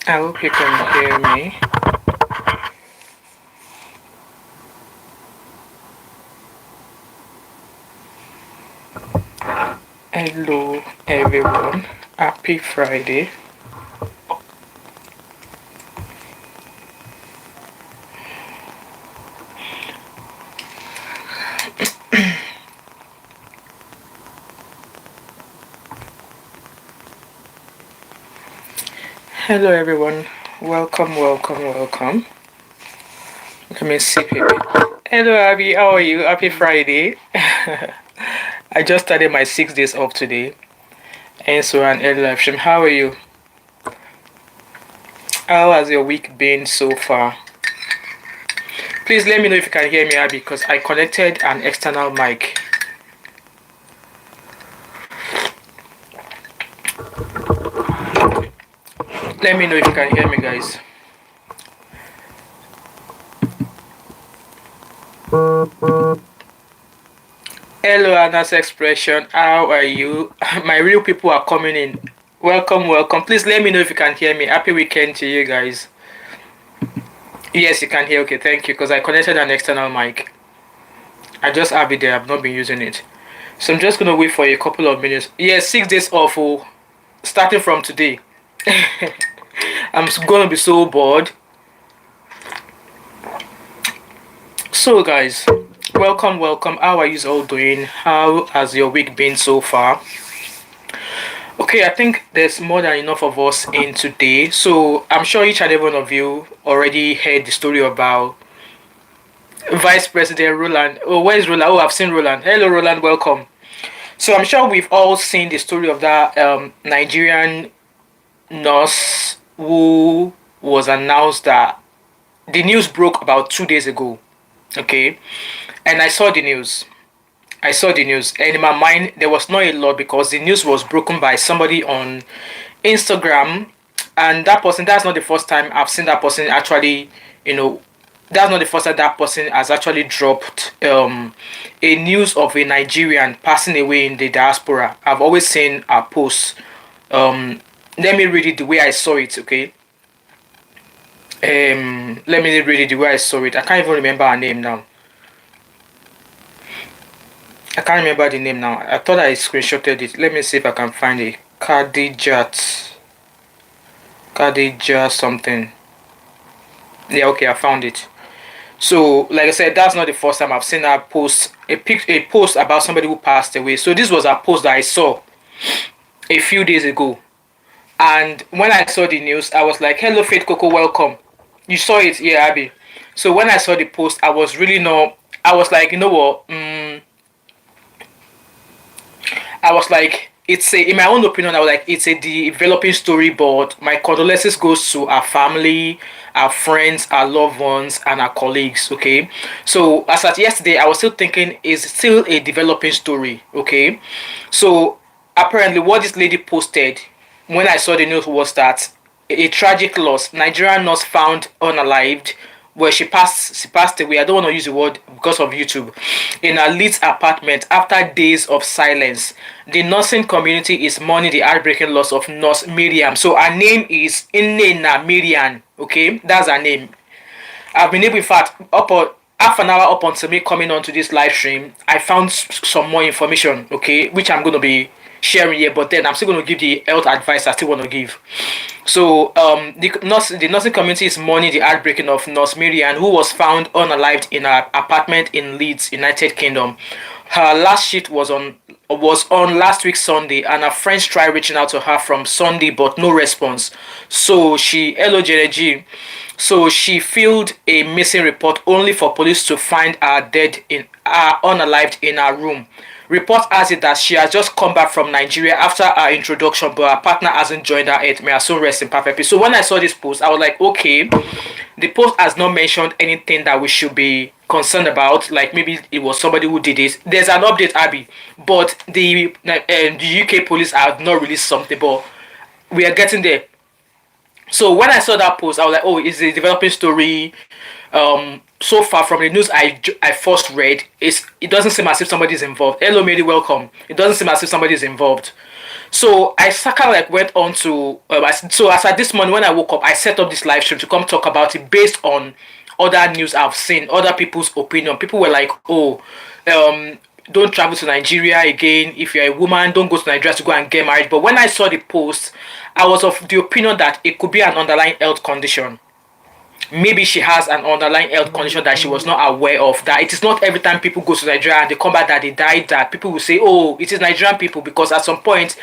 I hope you can hear me. Hello, everyone. Happy Friday. Hello, everyone. Welcome, welcome, welcome. Let me see people. Hello, Abby. How are you? Happy Friday. I just started my 6 days off today. And so, an early live stream. How are you? How has your week been so far? Please let me know if you can hear me, Abby, because I connected an external mic. Let me know if you can hear me, guys. Hello, Anna's expression. How are you? My real people are coming in. Welcome, welcome. Please let me know if you can hear me. Happy weekend to you guys. Yes, you can hear. Okay, thank you. Because I connected an external mic. I just have it there. I've not been using it. So I'm just gonna wait for a couple of minutes. Yes, 6 days off. Oh, starting from today. I'm gonna be so bored. So, guys, welcome, welcome. How are you all doing? How has your week been so far? Okay, I think there's more than enough of us in today. So I'm sure each and every one of you already heard the story about Vice President Roland. Oh, where is Roland? Oh, I've seen Roland. Hello, Roland. Welcome. So I'm sure we've all seen the story of that Nigerian nurse who was announced that the news broke about 2 days ago. Okay, and I saw the news. I saw the news, and in my mind, there was not a lot because the news was broken by somebody on Instagram, and that person. That's not the first time I've seen that person actually. You know, that's not the first time that person has actually dropped a news of a Nigerian passing away in the diaspora. I've always seen a post. Let me read it the way I saw it. Okay. Let me read it the way I saw it. I can't even remember her name now. I can't remember the name now. I thought I screenshotted it. Let me see if I can find it. Khadijat. Khadija something. Yeah, okay, I found it. So, like I said, that's not the first time I've seen her post a post about somebody who passed away. So this was a post that I saw a few days ago. And when I saw the news, I was like, "Hello, Faith Coco, welcome." You saw it, yeah, Abby. So when I saw the post, I was really not. I was like, you know what? I was like, it's a, in my own opinion, I was like, it's a developing story, but my condolences goes to our family, our friends, our loved ones, and our colleagues. Okay, so as at yesterday, I was still thinking, is still a developing story. Okay, so apparently, what this lady posted when I saw the news was that a tragic loss. Nigerian nurse found unalived where she passed away. I don't want to use the word because of YouTube. In her Leeds apartment after days of silence. The nursing community is mourning the heartbreaking loss of nurse Miriam. So her name is Inena Miriam. Okay, that's her name. I've been able, in fact, up on half an hour up until me coming onto this live stream, I found some more information, okay, which I'm going to be sharing here, but then I'm still going to give the health advice I still want to give. So, the nursing community is mourning the heartbreaking of Nurse Miriam, who was found unalived in her apartment in Leeds, United Kingdom. Her last shift was on last week Sunday, and her friends tried reaching out to her from Sunday, but no response. So she, hello JNG. So she filed a missing report only for police to find her dead in unalived in her room. Report has it that she has just come back from Nigeria after her introduction, but her partner hasn't joined her yet. May her soul rest in perfect peace. So when I saw this post, I was like, okay, the post has not mentioned anything that we should be concerned about. Like maybe it was somebody who did it. There's an update, Abby, but the UK police have not released something, but we are getting there. So when I saw that post, I was like, "Oh, it's a developing story." So far from the news I first read, it doesn't seem as if somebody is involved. Hello, Mary, welcome. It doesn't seem as if somebody is involved. So I kind of like went on to so as at this morning when I woke up, I set up this live stream to come talk about it based on other news I've seen, other people's opinion. People were like, "Oh, um, don't travel to Nigeria again. If you're a woman, don't go to Nigeria to go and get married." But when I saw the post, I was of the opinion that it could be an underlying health condition. Maybe she has an underlying health condition that she was not aware of. That it is not every time people go to Nigeria and they come back that they died, that people will say, "Oh, it is Nigerian people." Because at some point,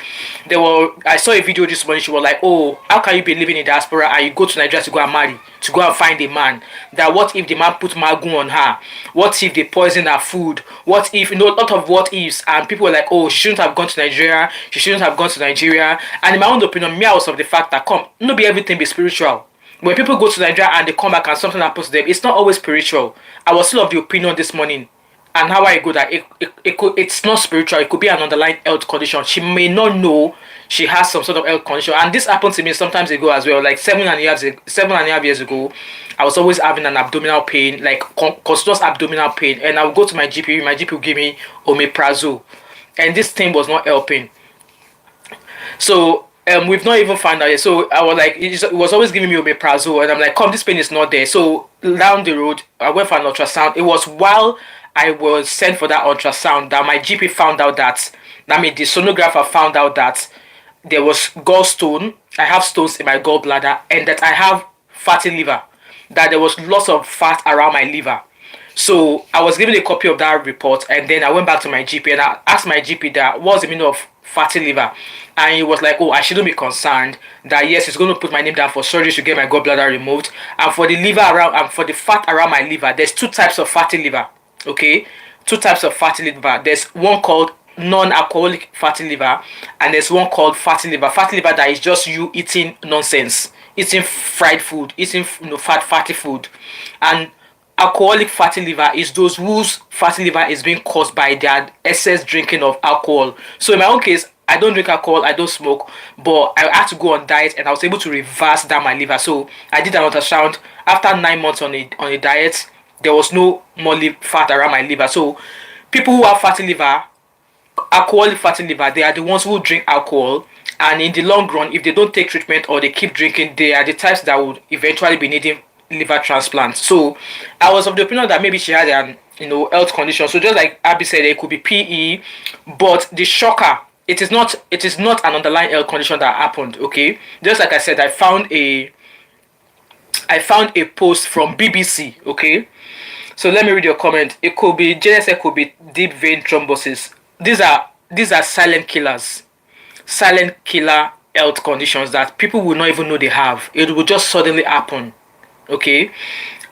I saw a video this morning. She was like, "Oh, how can you be living in diaspora and you go to Nigeria to go and marry, to go and find a man? That what if the man put magu on her? What if they poison her food? What if, a lot of what ifs?" And people were like, "Oh, she shouldn't have gone to Nigeria. She shouldn't have gone to Nigeria." And in my own opinion, me, I was of the fact that come, no be everything be spiritual. When people go to Nigeria and they come back and something happens to them, it's not always spiritual. I was still of the opinion this morning, and how I go that it's not spiritual. It could be an underlying health condition. She may not know she has some sort of health condition, and this happened to me sometimes ago as well. Like 7.5 years ago, I was always having an abdominal pain, like continuous abdominal pain, and I would go to my GP. My GP would give me omeprazole, and this thing was not helping. So we've not even found out yet. So I was like, it was always giving me omeprazole, and I'm like, come, this pain is not there. So down the road, I went for an ultrasound. It was while I was sent for that ultrasound that my GP found out that, I mean, the sonographer found out that there was gallstone. I have stones in my gallbladder, and that I have fatty liver. That there was lots of fat around my liver. So I was given a copy of that report, and then I went back to my GP and I asked my GP that what's the meaning of fatty liver, and he was like, "Oh, I shouldn't be concerned. That yes, he's going to put my name down for surgery to get my gallbladder removed, and for the liver around and for the fat around my liver, there's two types of fatty liver. Okay, two types of fatty liver. There's one called non-alcoholic fatty liver, and there's one called fatty liver. Fatty liver that is just you eating nonsense, eating fried food, eating fatty food, and alcoholic fatty liver is those whose fatty liver is being caused by their excess drinking of alcohol. So in my own case, I don't drink alcohol, I don't smoke, but I had to go on diet, and I was able to reverse down my liver. So I did an ultrasound after 9 months on a diet. There was no more fat around my liver. So people who have fatty liver, alcoholic fatty liver, they are the ones who drink alcohol, and in the long run, if they don't take treatment or they keep drinking, they are the types that would eventually be needing liver transplant. So I was of the opinion that maybe she had an health condition. So just like Abby said, it could be PE, but the shocker, it is not an underlying health condition that happened. Okay, just like I said, I found a post from BBC. Okay, so let me read your comment. It could be JSA, could be deep vein thrombosis. These are silent killers, silent killer health conditions that people will not even know they have. It will just suddenly happen. Okay,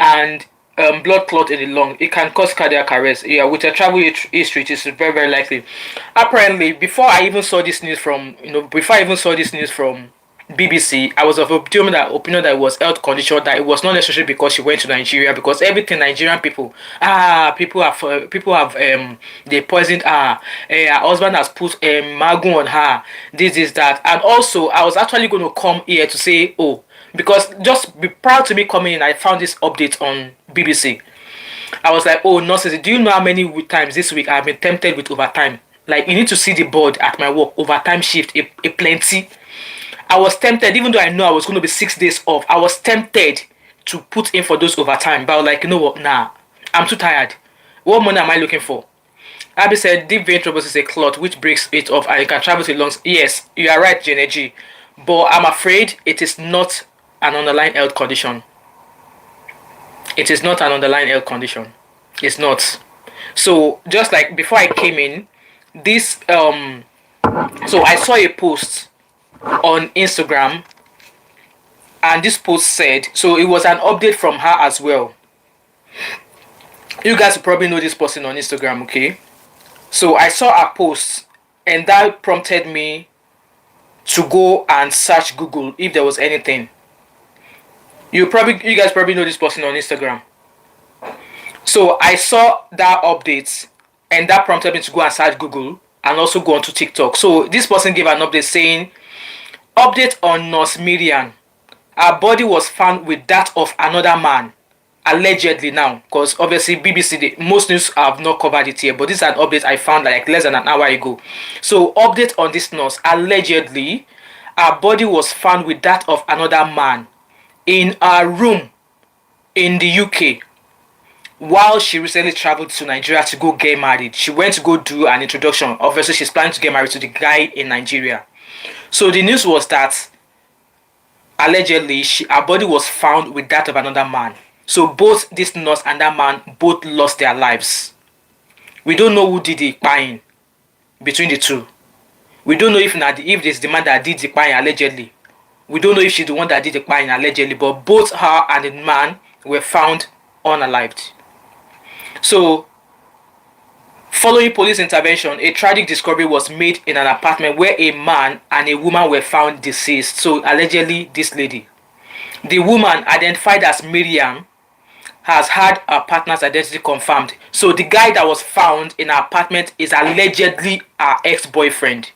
and blood clot in the lung, it can cause cardiac arrest. Yeah, with a travel history, it is very, very likely. Apparently, before I even saw this news from BBC, I was of opinion that it was health condition, that it was not necessarily because she went to Nigeria, because everything Nigerian people have they poisoned her, her husband has put magu on her, this is that. And also I was actually going to come here to say, oh, because just be proud to me coming in, I found this update on BBC. I was like, oh, nonsense. Do you know how many times this week I've been tempted with overtime? Like, you need to see the board at my work, overtime shift, a plenty. I was tempted, even though I know I was going to be 6 days off, I was tempted to put in for those overtime. But I was like, you know what? Nah, I'm too tired. What money am I looking for? Abby said, deep vein thrombosis is a clot which breaks it off and it can travel to the lungs. Yes, you are right, Jeneji. But I'm afraid it is not an underlying health condition. It is not an underlying health condition. It's not. So just like before I came in, this so I saw a post on Instagram, and this post said, so it was an update from her as well. You guys will probably know this person on Instagram, okay? So I saw a post, and that prompted me to go and search Google if there was anything. You guys probably know this person on Instagram. So I saw that update, and that prompted me to go and search Google and also go onto TikTok. So this person gave an update saying, update on Nurse Miriam. Her body was found with that of another man allegedly now, because obviously BBC, most news have not covered it here, but this is an update I found like less than an hour ago. So update on this nurse: allegedly her body was found with that of another man in a room in the UK while she recently traveled to Nigeria to go get married. She went to go do an introduction. Obviously, she's planning to get married to the guy in Nigeria. So the news was that allegedly her body was found with that of another man. So both this nurse and that man both lost their lives. We don't know who did the buying between the two. We don't know if it's the man that did the buying allegedly. We don't know if she's the one that did the buying allegedly, but both her and the man were found unalived. So, following police intervention, a tragic discovery was made in an apartment where a man and a woman were found deceased. So, allegedly, this lady. The woman, identified as Miriam, has had her partner's identity confirmed. So, the guy that was found in her apartment is allegedly her ex-boyfriend.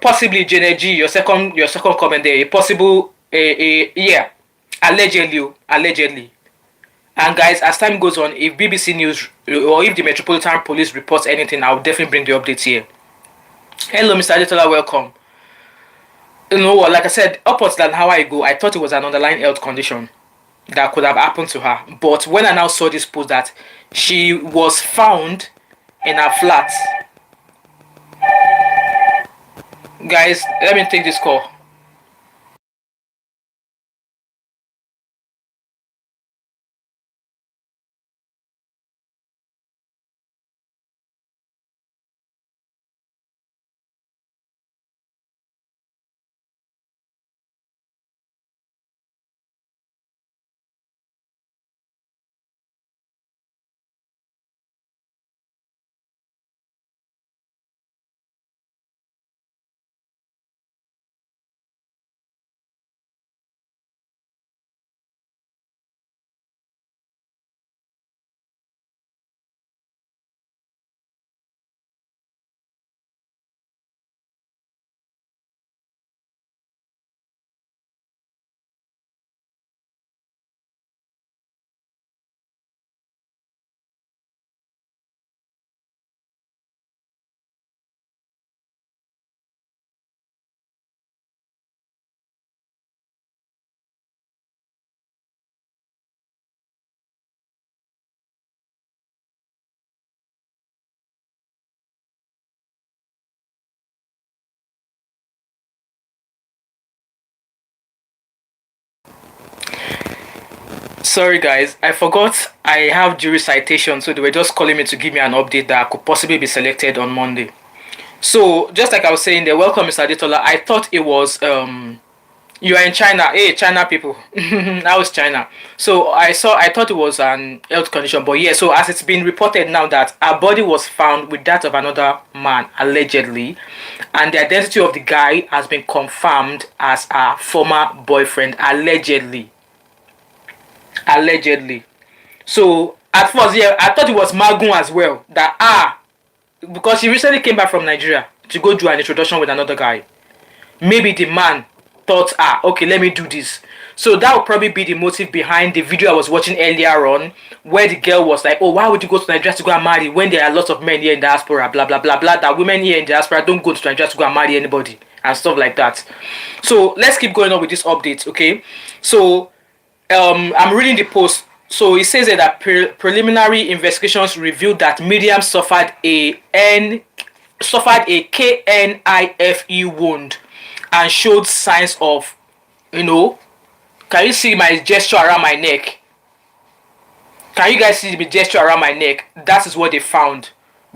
Possibly, Jenny G, your second comment there. A possible, yeah, allegedly. And guys, as time goes on, if BBC News or if the Metropolitan Police reports anything, I'll definitely bring the updates here. Hello, Mr. Adetola, welcome. You know what, like I said, upwards than how I go, I thought it was an underlying health condition that could have happened to her. But when I now saw this post that she was found in her flat, guys, let me take this call. Sorry guys, I forgot I have jury citation, so they were just calling me to give me an update that could possibly be selected on Monday. So just like I was saying, there, welcome Mr. Adetola. I thought it was you are in China. Hey, China people. How is China? So I thought it was an health condition, but yeah, so as it's been reported now that her body was found with that of another man, allegedly, and the identity of the guy has been confirmed as her former boyfriend, allegedly. Allegedly. So at first, yeah, I thought it was Magun as well. That because she recently came back from Nigeria to go do an introduction with another guy. Maybe the man thought, okay, let me do this. So that would probably be the motive behind the video I was watching earlier on, where the girl was like, oh, why would you go to Nigeria to go and marry when there are lots of men here in diaspora, blah blah blah blah, that women here in diaspora don't go to Nigeria to go and marry anybody and stuff like that. So let's keep going on with this update, okay? So I'm reading the post. So it says that preliminary investigations revealed that Miriam suffered a KNIFE wound and showed signs of, can you see my gesture around my neck? Can you guys see the gesture around my neck? That is what they found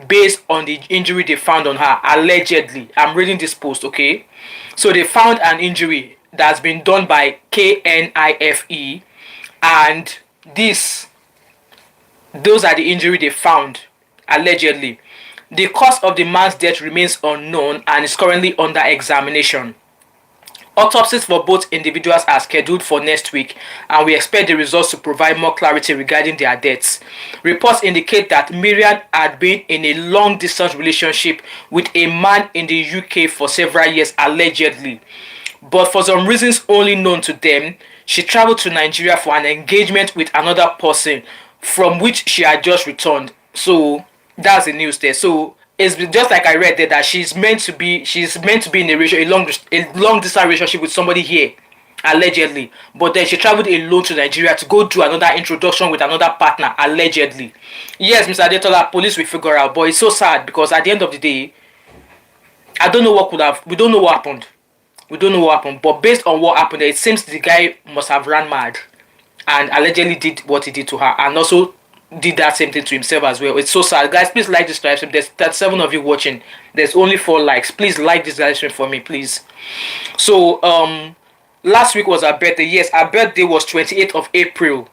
based on the injury they found on her, allegedly. I'm reading this post, okay? So they found an injury that's been done by KNIFE, and those are the injury they found, allegedly. The cause of the man's death remains unknown and is currently under examination. Autopsies for both individuals are scheduled for next week, and we expect the results to provide more clarity regarding their deaths. Reports indicate that Miriam had been in a long-distance relationship with a man in the UK for several years, allegedly. But for some reasons only known to them, She traveled to Nigeria for an engagement with another person from which she had just returned. So that's the news there. So it's just like I read there that she's meant to be in a long distance relationship with somebody here, allegedly. But then she traveled alone to Nigeria to go do another introduction with another partner, allegedly. Yes, Mr. Adetola, police will figure out, but it's so sad because at the end of the day, I don't know what could have. We don't know what happened. We don't know what happened, but based on what happened, it seems the guy must have ran mad and allegedly did what he did to her, and also did that same thing to himself as well. It's so sad, guys. Please like this live stream. There's 37 of you watching. There's only 4 likes. Please like this live stream for me, please. So last week was her birthday. Yes, her birthday was 28th of April.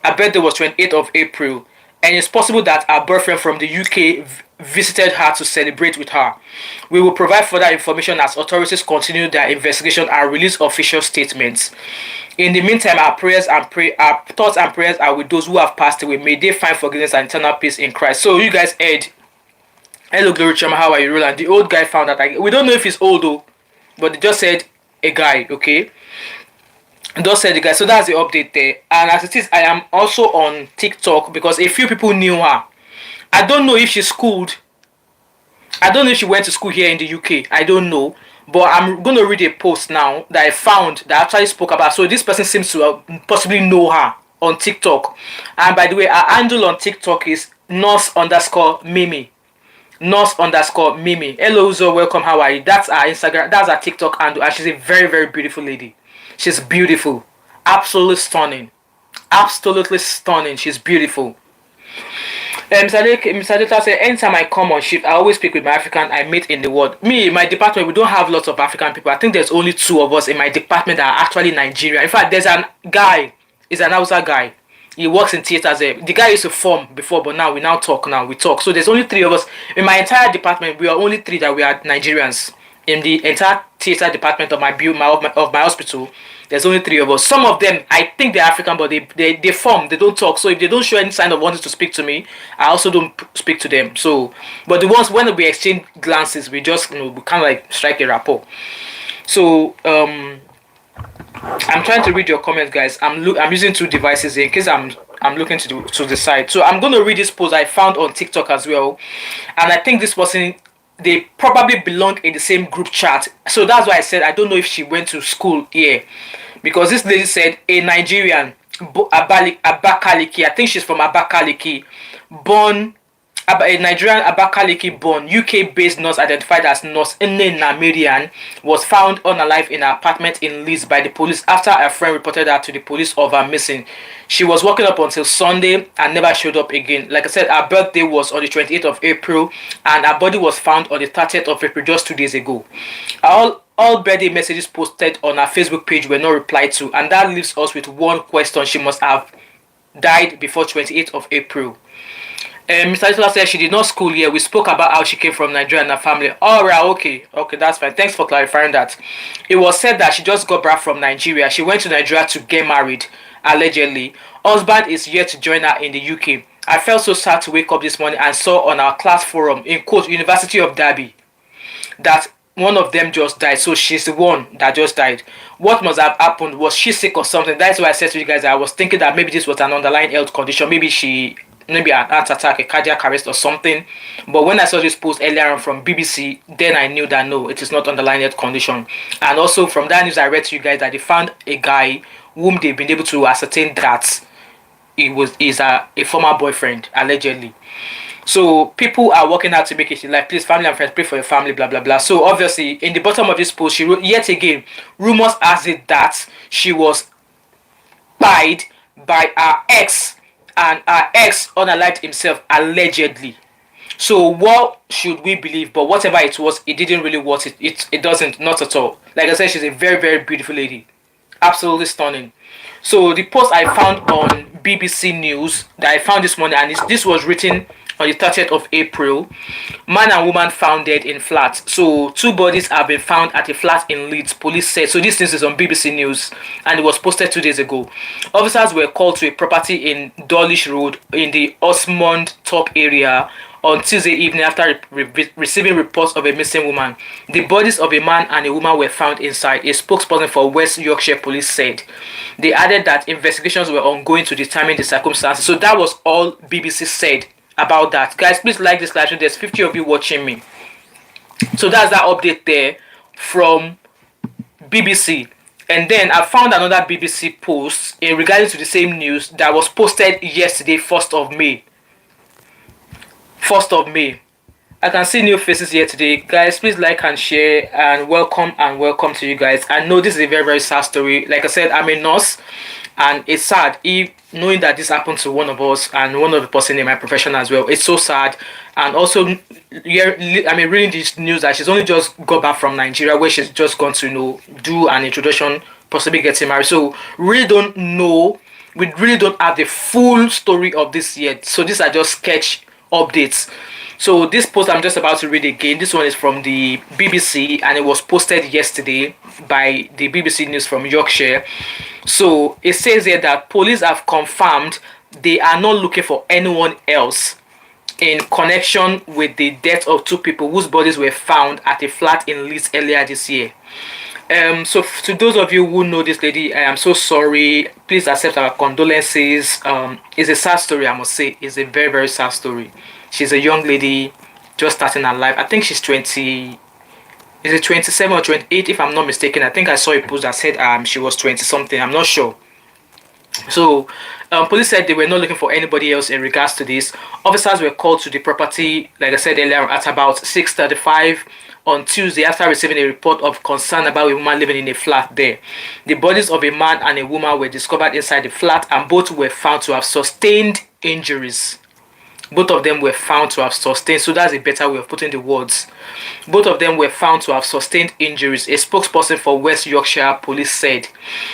Her birthday was 28th of April, and it's possible that her boyfriend from the UK visited her to celebrate with her. We will provide further information as authorities continue their investigation and release official statements. In the meantime, our thoughts and prayers are with those who have passed away. May they find forgiveness and eternal peace in Christ. So you guys heard. Hello, Glory Chama, how are you, Roland? The old guy found out. We don't know if he's old though, but they just said a guy, okay? Just said the guy. So that's the update there. And as it is, I am also on TikTok because a few people knew her. I don't know if she's schooled. I don't know if she went to school here in the UK. I don't know. But I'm going to read a post now that I found that actually spoke about. So this person seems to possibly know her on TikTok. And by the way, her handle on TikTok is nurse_Mimi. Nurse_Mimi. Hello, Uzo. Welcome. How are you? That's her Instagram. That's her TikTok handle. And she's a very, very beautiful lady. She's beautiful. Absolutely stunning. Absolutely stunning. She's beautiful. Mr. Data said, anytime I come on shift, I always speak with my African I meet in the world. Me, in my department, we don't have lots of African people. I think there's only 2 of us in my department that are actually Nigerian. In fact, there's an guy, he's an Hausa guy. He works in theaters there. The guy used to form before, but now we talk. So there's only 3 of us. In my entire department, we are only 3 that we are Nigerians. In the entire theater department of my hospital, there's only 3 of us. Some of them, I think they're African, but they form, they don't talk. So if they don't show any sign of wanting to speak to me, I also don't speak to them. So, but the ones when we exchange glances, we just, we kind of like strike a rapport. So, I'm trying to read your comments, guys. I'm using 2 devices here in case I'm looking to the side. So I'm going to read this post I found on TikTok as well, and I think this person, they probably belong in the same group chat. So that's why I said I don't know if she went to school here. Because this lady said a Nigerian, Abakaliki, I think she's from Abakaliki, a Nigerian Abakaliki born, UK based nurse identified as Nurse Nnenna Marian was found unalive in her apartment in Leeds by the police after a friend reported her to the police of her missing. She was woken up until Sunday and never showed up again. Like I said, her birthday was on the 28th of April and her body was found on the 30th of April, just 2 days ago. All birthday messages posted on her Facebook page were not replied to, and that leaves us with one question. She must have died before 28th of April. Mr. Itola said she did not school here. We spoke about how she came from Nigeria and her family. Alright, okay, that's fine. Thanks for clarifying that. It was said that she just got back from Nigeria. She went to Nigeria to get married, allegedly. Husband is yet to join her in the UK. I felt so sad to wake up this morning and saw on our class forum, in quote, University of Derby, that one of them just died. So she's the one that just died. What must have happened? Was she sick or something? That's why I said to you guys, I was thinking that maybe this was an underlying health condition. Maybe an heart attack, a cardiac arrest or something. But when I saw this post earlier on from BBC, then I knew that no, it is not underlying health condition. And also from that news I read to you guys that they found a guy whom they've been able to ascertain that is a former boyfriend, allegedly. So people are working out to make it like, please, family and friends, pray for your family, blah blah blah. So obviously in the bottom of this post she wrote, yet again, rumors has it that she was spied by her ex, and her ex unalived himself, allegedly. So what should we believe? But whatever it was, it didn't really worth it. It doesn't, not at all. Like I said, she's a very, very beautiful lady. Absolutely stunning. So the post I found on BBC News that I found this morning, and this was written on the 30th of April. Man and woman found dead in flat. So 2 bodies have been found at a flat in Leeds, police said. So this news is on BBC News and it was posted 2 days ago. Officers were called to a property in Dawlish Road in the Osmond Top area on Tuesday evening after receiving reports of a missing woman. The bodies of a man and a woman were found inside, a spokesperson for West Yorkshire Police said. They added that investigations were ongoing to determine the circumstances. So that was all BBC said about that. Guys, please like this live stream. There's 50 of you watching me. So that's that update there from BBC. And then I found another BBC post in regarding to the same news that was posted yesterday, 1st of May. 1st of May. I can see new faces here today. Guys, please like and share, and welcome to you guys. I know this is a very, very sad story. Like I said, I'm a nurse, and it's sad if knowing that this happened to one of us and one of the person in my profession as well. It's so sad. And also, yeah, I mean, reading this news that she's only just got back from Nigeria, where she's just gone to, do an introduction, possibly getting married. So really don't know. We really don't have the full story of this yet. So these are just sketch updates. So this post I'm just about to read again. This one is from the BBC, and it was posted yesterday by the BBC News from Yorkshire. So it says here that police have confirmed they are not looking for anyone else in connection with the death of two people whose bodies were found at a flat in Leeds earlier this year. So to those of you who know this lady, I am so sorry. Please accept our condolences. It's a sad story, I must say. It's a very, very sad story. She's a young lady just starting her life. I think she's 20. Is it 27 or 28 if I'm not mistaken? I think I saw a post that said she was 20 something. I'm not sure. So police said they were not looking for anybody else in regards to this. Officers were called to the property, like I said earlier, at about 6:35 on Tuesday after receiving a report of concern about a woman living in a flat there. The bodies of a man and a woman were discovered inside the flat, and both were found to have sustained injuries. Both of them were found to have sustained, so that's a better way of putting the words. Both of them were found to have sustained injuries, a spokesperson for West Yorkshire Police said.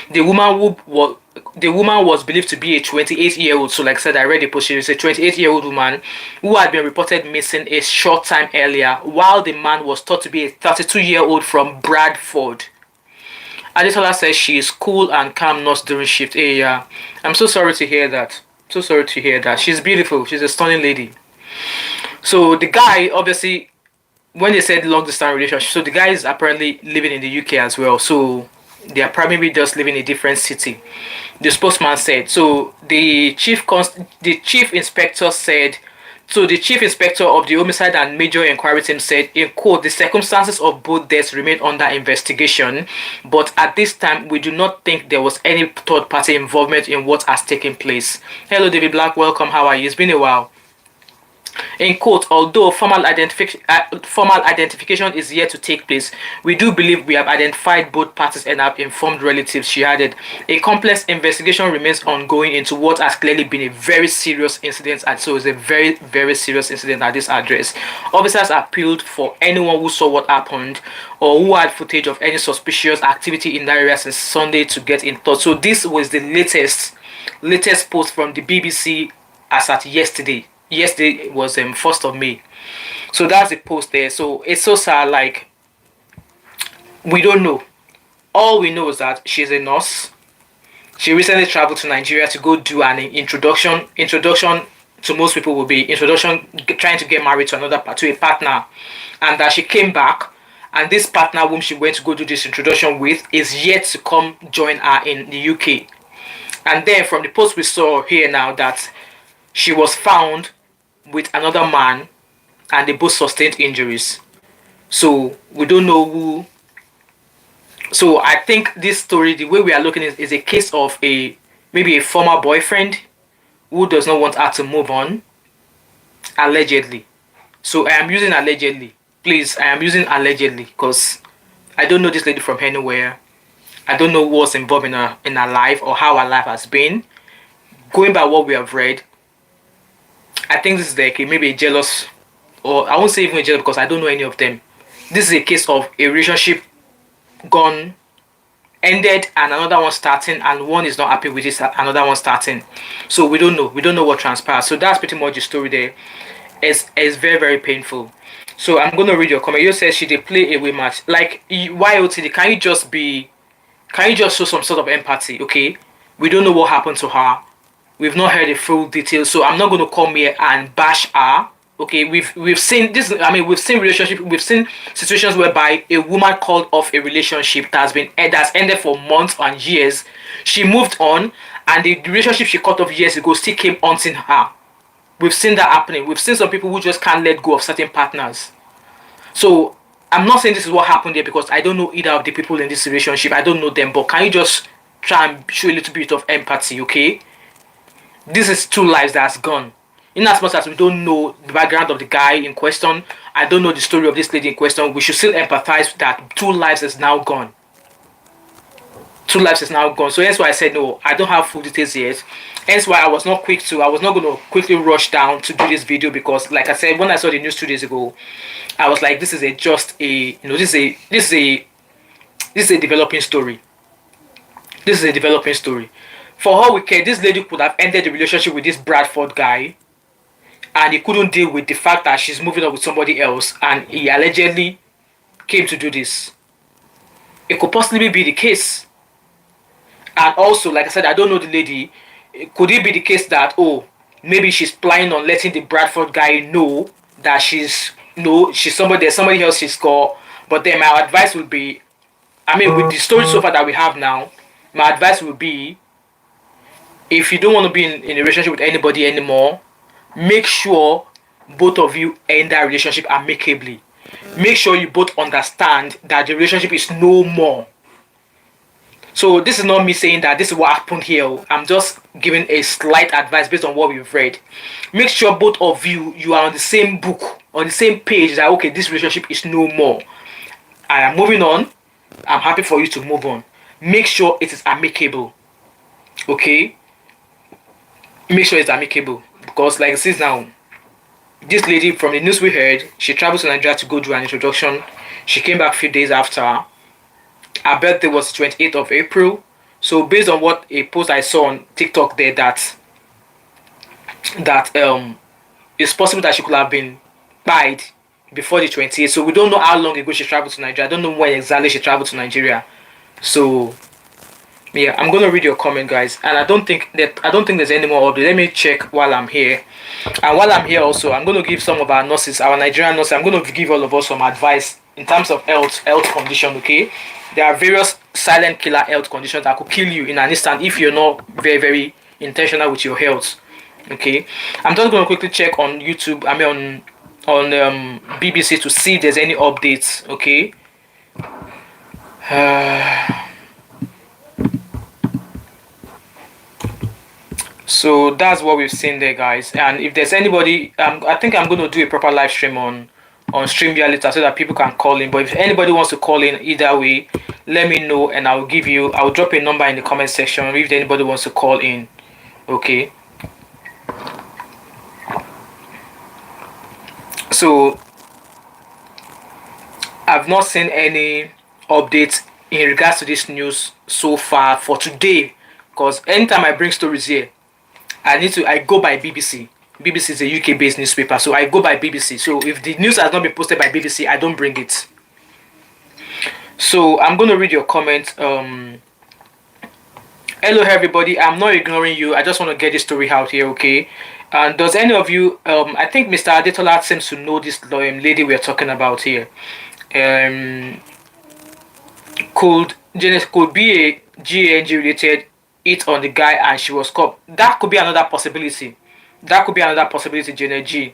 The woman was believed to be a 28-year-old, so like I said, I read the post, she was a 28-year-old woman who had been reported missing a short time earlier, while the man was thought to be a 32-year-old from Bradford. Adetola says she is cool and calm nurse during shift. Hey, I'm so sorry to hear that. So sorry to hear that. She's beautiful. She's a stunning lady. So the guy, obviously, when they said long distance relationship, so the guy is apparently living in the UK as well. So they are probably just living in a different city. The spokesman said. So the chief inspector said. So the chief inspector of the homicide and major inquiry team said, in quote, the circumstances of both deaths remain under investigation, but at this time we do not think there was any third party involvement in what has taken place. Hello David Black, welcome, how are you? It's been a while. In quote, although formal identification is yet to take place, we do believe we have identified both parties and have informed relatives, she added. A complex investigation remains ongoing into what has clearly been a very serious incident, and so it's a very, very serious incident at this address. Officers appealed for anyone who saw what happened or who had footage of any suspicious activity in that area since Sunday to get in touch. So this was the latest post from the BBC as at yesterday. Yesterday was 1st of May. So that's the post there. So it's so sad, like we don't know. All we know is that she's a nurse. She recently traveled to Nigeria to go do an introduction. Introduction to most people will be introduction, trying to get married to a partner, and that she came back, and this partner whom she went to go do this introduction with is yet to come join her in the UK. And then from the post we saw here now that she was found with another man and they both sustained injuries. So we don't know who. So I think this story, the way we are looking at it, is a case of maybe a former boyfriend who does not want her to move on, allegedly. So I am using allegedly. Please, I am using allegedly because I don't know this lady from anywhere. I don't know what's involved in her life or how her life has been. Going by what we have read, I think this is like maybe a jealous, or I won't say even a jealous because I don't know any of them. This is a case of a relationship gone, ended, and another one starting, and one is not happy with this, another one starting. So we don't know. We don't know what transpired. So that's pretty much the story there. It's very, very painful. So I'm going to read your comment. You said she did play away match. Like, YOTD, can you just show some sort of empathy, okay? We don't know what happened to her. We've not heard the full details, so I'm not going to come here and bash her. Okay, we've seen this. I mean, we've seen relationship. We've seen situations whereby a woman called off a relationship that's ended for months and years. She moved on, and the relationship she cut off years ago still came haunting her. We've seen that happening. We've seen some people who just can't let go of certain partners. So I'm not saying this is what happened there because I don't know either of the people in this relationship. I don't know them, but can you just try and show a little bit of empathy, okay? This is two lives that's gone. In as much as we don't know the background of the guy in question, I don't know the story of this lady in question, we should still empathize that two lives is now gone. Two lives is now gone. So hence why I said no, I don't have full details yet. Hence why I was not going to quickly rush down to do this video because, like I said, when I saw the news 2 days ago, I was like, this is a developing story. This is a developing story. For all we care, this lady could have ended the relationship with this Bradford guy, and he couldn't deal with the fact that she's moving on with somebody else, and he allegedly came to do this. It could possibly be the case. And also, like I said, I don't know the lady. Could it be the case that, oh, maybe she's planning on letting the Bradford guy know that she's somebody, there's somebody else she's got. But then my advice would be, I mean, with the story so far that we have now, my advice would be, if you don't want to be in a relationship with anybody anymore, make sure both of you end that relationship amicably. Make sure you both understand that the relationship is no more. So this is not me saying that this is what happened here. I'm just giving a slight advice based on what we've read. Make sure both of you are on the same book, on the same page that, okay, this relationship is no more. I am moving on. I'm happy for you to move on. Make sure it is amicable. Okay? Make sure it's amicable. Because like it is now, this lady, from the news we heard, she traveled to Nigeria to go do an introduction. She came back a few days after. Her birthday was 28th of April. So based on what a post I saw on TikTok there, that it's possible that she could have been died before the 28th. So we don't know how long ago she traveled to Nigeria. I don't know when exactly she traveled to Nigeria. So yeah, I'm gonna read your comment, guys, and I don't think there's any more update. Let me check while I'm here. And while I'm here also, I'm gonna give some of our nurses, our Nigerian nurses, I'm gonna give all of us some advice in terms of health condition. Okay, there are various silent killer health conditions that could kill you in an instant if you're not very, very intentional with your health. Okay, I'm just gonna quickly check on YouTube, I mean on BBC, to see if there's any updates. Okay. So that's what we've seen there, guys. And if there's anybody, I think I'm going to do a proper live stream on StreamYard later so that people can call in. But if anybody wants to call in either way, let me know and I'll drop a number in the comment section if anybody wants to call in. Okay. So I've not seen any updates in regards to this news so far for today, because anytime I bring stories here, I go by BBC. BBC is a UK based newspaper, so I go by BBC. So if the news has not been posted by BBC, I don't bring it. So I'm going to read your comment. Hello everybody, I'm not ignoring you, I just want to get this story out here. Okay. And does any of you, I think Mr. Adetola seems to know this lady we're talking about here. Could be a GNG related hit on the guy and she was caught. That could be another possibility. Jenna G.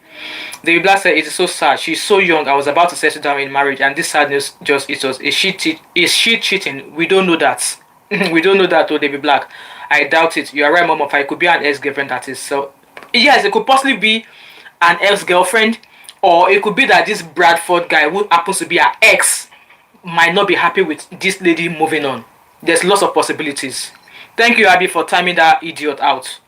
David Black said, it is so sad. She's so young. I was about to settle down in marriage, and this sadness just it was. Is she cheating? We don't know that. We don't know that, oh, David Black. I doubt it. You are right, Mom. It could be an ex-girlfriend that is so. Yes, it could possibly be an ex-girlfriend, or it could be that this Bradford guy, who happens to be her ex, might not be happy with this lady moving on. There's lots of possibilities. Thank you, Abby, for timing that idiot out.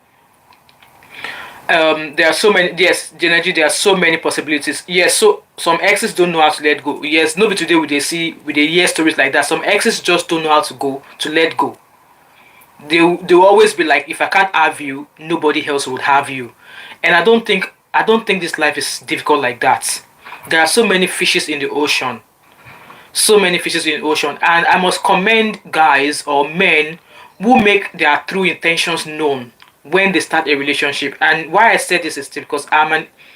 There are so many. Yes, Jenna, there are so many possibilities. Yes, so some exes don't know how to let go. Yes, nobody today will they hear stories like that. Some exes just don't know how to let go. They will always be like, if I can't have you, nobody else would have you. And I don't think this life is difficult like that. There are so many fishes in the ocean. And I must commend guys or men who make their true intentions known when they start a relationship. And why I said this is because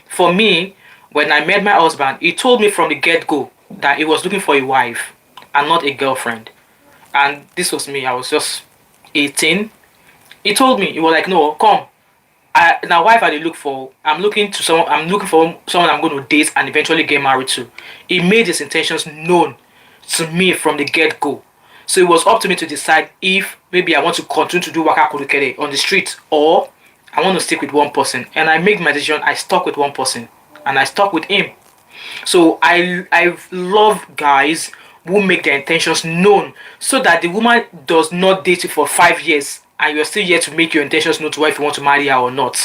for me, When I met my husband, he told me from the get-go that he was looking for a wife and not a girlfriend. And this was me. I was just 18. He told me, he was like, no, come. Now wife I dey look for. I'm looking for someone I'm going to date and eventually get married to. He made his intentions known to me from the get-go. So it was up to me to decide if maybe I want to continue to do waka kurukere on the street, or I want to stick with one person. And I made my decision. I stuck with one person, and I stuck with him. So I love guys who make their intentions known, so that the woman does not date you for 5 years and you're still yet to make your intentions known to her if you want to marry her or not.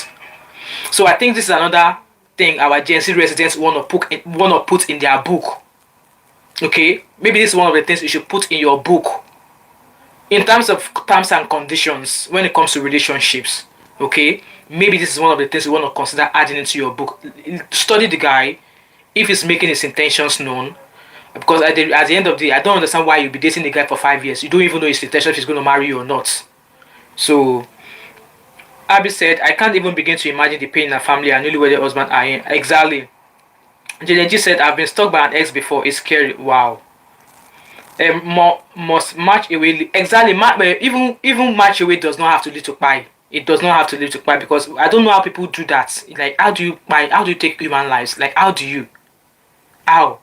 So I think this is another thing our Gen Z residents want to put in their book. Okay, maybe this is one of the things you should put in your book in terms of terms and conditions when it comes to relationships. Okay, maybe this is one of the things you want to consider adding into your book. Study the guy if he's making his intentions known, because at the end of the day, I don't understand why you'll be dating the guy for 5 years. You don't even know his intention if he's going to marry you or not. So Abby said, I can't even begin to imagine the pain in a family and newlywed husband are in. Exactly. JJ said, I've been stalked by an ex before. It's scary. Wow. Must match away. Exactly. Even match away does not have to lead to buy. It does not have to lead to buy, because I don't know how people do that. Like, how do you buy? How do you take human lives? Like, how do you? How?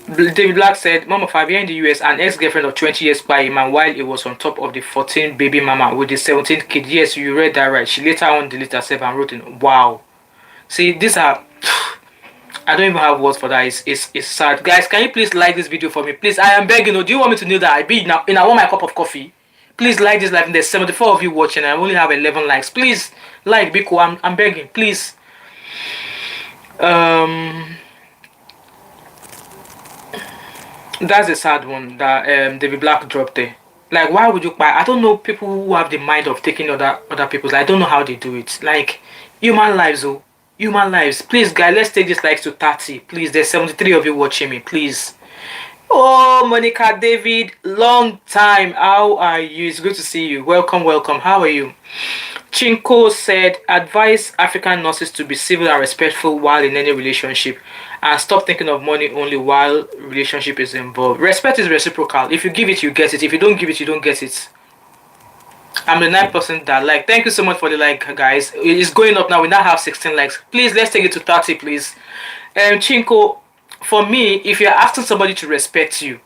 David Black said, Mom of 5 years in the US, an ex-girlfriend of 20 years by a man while he was on top of the 14 baby mama with the 17th kid. Yes, you read that right. She later on deleted herself and wrote in. Wow. See, these are... I don't even have words for that. It's sad. Guys, can you please like this video for me? Please, I am begging you. Do you want me to kneel that I be now? I want my cup of coffee. Please like this live. There's 74 of you watching and I only have 11 likes. Please, like, be cool. I'm begging. Please. That's a sad one that David Black dropped there. Like, why would you buy? I don't know people who have the mind of taking other people's. I don't know how they do it. Like, human lives, oh, human lives. Please, guys, let's take this likes to 30. Please, there's 73 of you watching me. Please. Oh, Monica, David, long time. How are you? It's good to see you. Welcome, welcome. How are you? Chinko said, advise African nurses to be civil and respectful while in any relationship and stop thinking of money only while relationship is involved. Respect is reciprocal. If you give it, you get it. If you don't give it, you don't get it. I'm the 9% that like. Thank you so much for the like, guys. It's going up now. We now have 16 likes. Please, let's take it to 30, please. Chinko, for me, if you're asking somebody to respect you,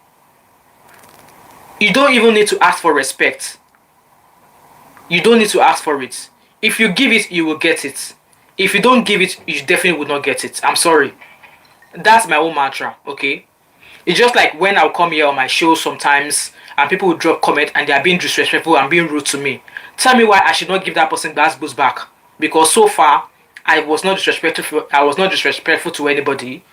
you don't even need to ask for respect. You don't need to ask for it. If you give it, you will get it. If you don't give it, you definitely will not get it. I'm sorry. That's my own mantra, okay? It's just like when I'll come here on my show sometimes and people will drop comment and they are being disrespectful and being rude to me. Tell me why I should not give that person glass boost back. Because so far, I was not disrespectful to anybody.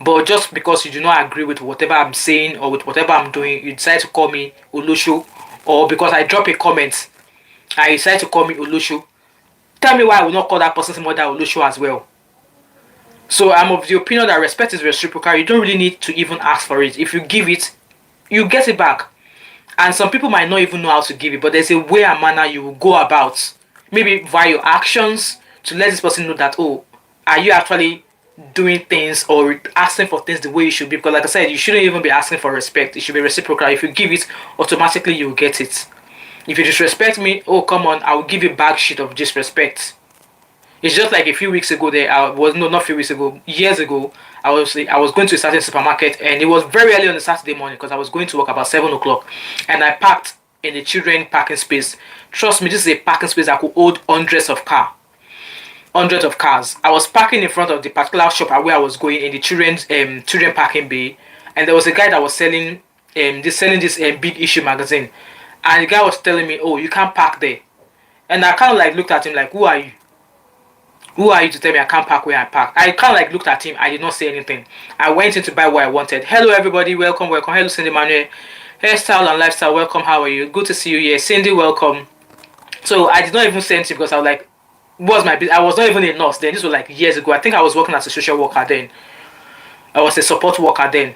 But just because you do not agree with whatever I'm saying or with whatever I'm doing, you decide to call me Olusho. Or because I drop a comment, I decide to call me Olusho. Tell me why I will not call that person's mother Olusho as well. So I'm of the opinion that respect is reciprocal. You don't really need to even ask for it. If you give it, you get it back. And some people might not even know how to give it, but there's a way and manner you will go about. Maybe via your actions to let this person know that, oh, are you actually doing things or asking for things the way you should be? Because like I said, you shouldn't even be asking for respect. It should be reciprocal. If you give it, automatically you will get it. If you disrespect me, oh come on, I will give you back shit of disrespect. It's just like a few weeks ago there, not a few weeks ago, years ago, I was going to a certain supermarket and it was very early on a Saturday morning because I was going to work about 7 o'clock and I parked in the children parking space. Trust me, this is a parking space that could hold hundreds of cars. I was parking in front of the particular shop where I was going in the children parking bay, and there was a guy that was selling this big issue magazine, and the guy was telling me, oh, you can't park there. And I kind of like looked at him like, who are you? Who are you to tell me I can't park where I park? I kind of like looked at him. I did not say anything. I went in to buy what I wanted. Hello everybody, welcome. Hello Cindy Manuel. Hairstyle and lifestyle, welcome. How are you? Good to see you here. Cindy, welcome. So I did not even say anything because I was like, I was not even a nurse then. This was like years ago. I think I was working as a social worker then. I was a support worker then.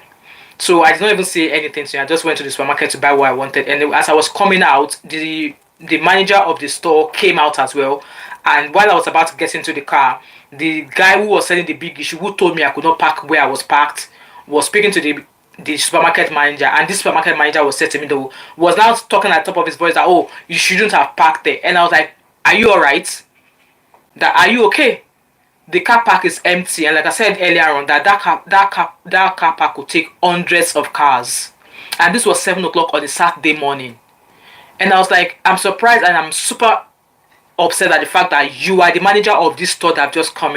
So I did not even say anything to him. I just went to the supermarket to buy what I wanted. And as I was coming out, the manager of the store came out as well. And while I was about to get into the car, the guy who was selling the big issue, who told me I could not park where I was parked, was speaking to the supermarket manager, and this supermarket manager was said to me though, was now talking at the top of his voice that, oh, you shouldn't have parked there. And I was like, are you alright? That, are you okay? The car park is empty, and like I said earlier on, that car park could take hundreds of cars, and this was 7 o'clock on a Saturday morning. And I was like, I'm surprised and I'm super upset at the fact that you are the manager of this store that I've just come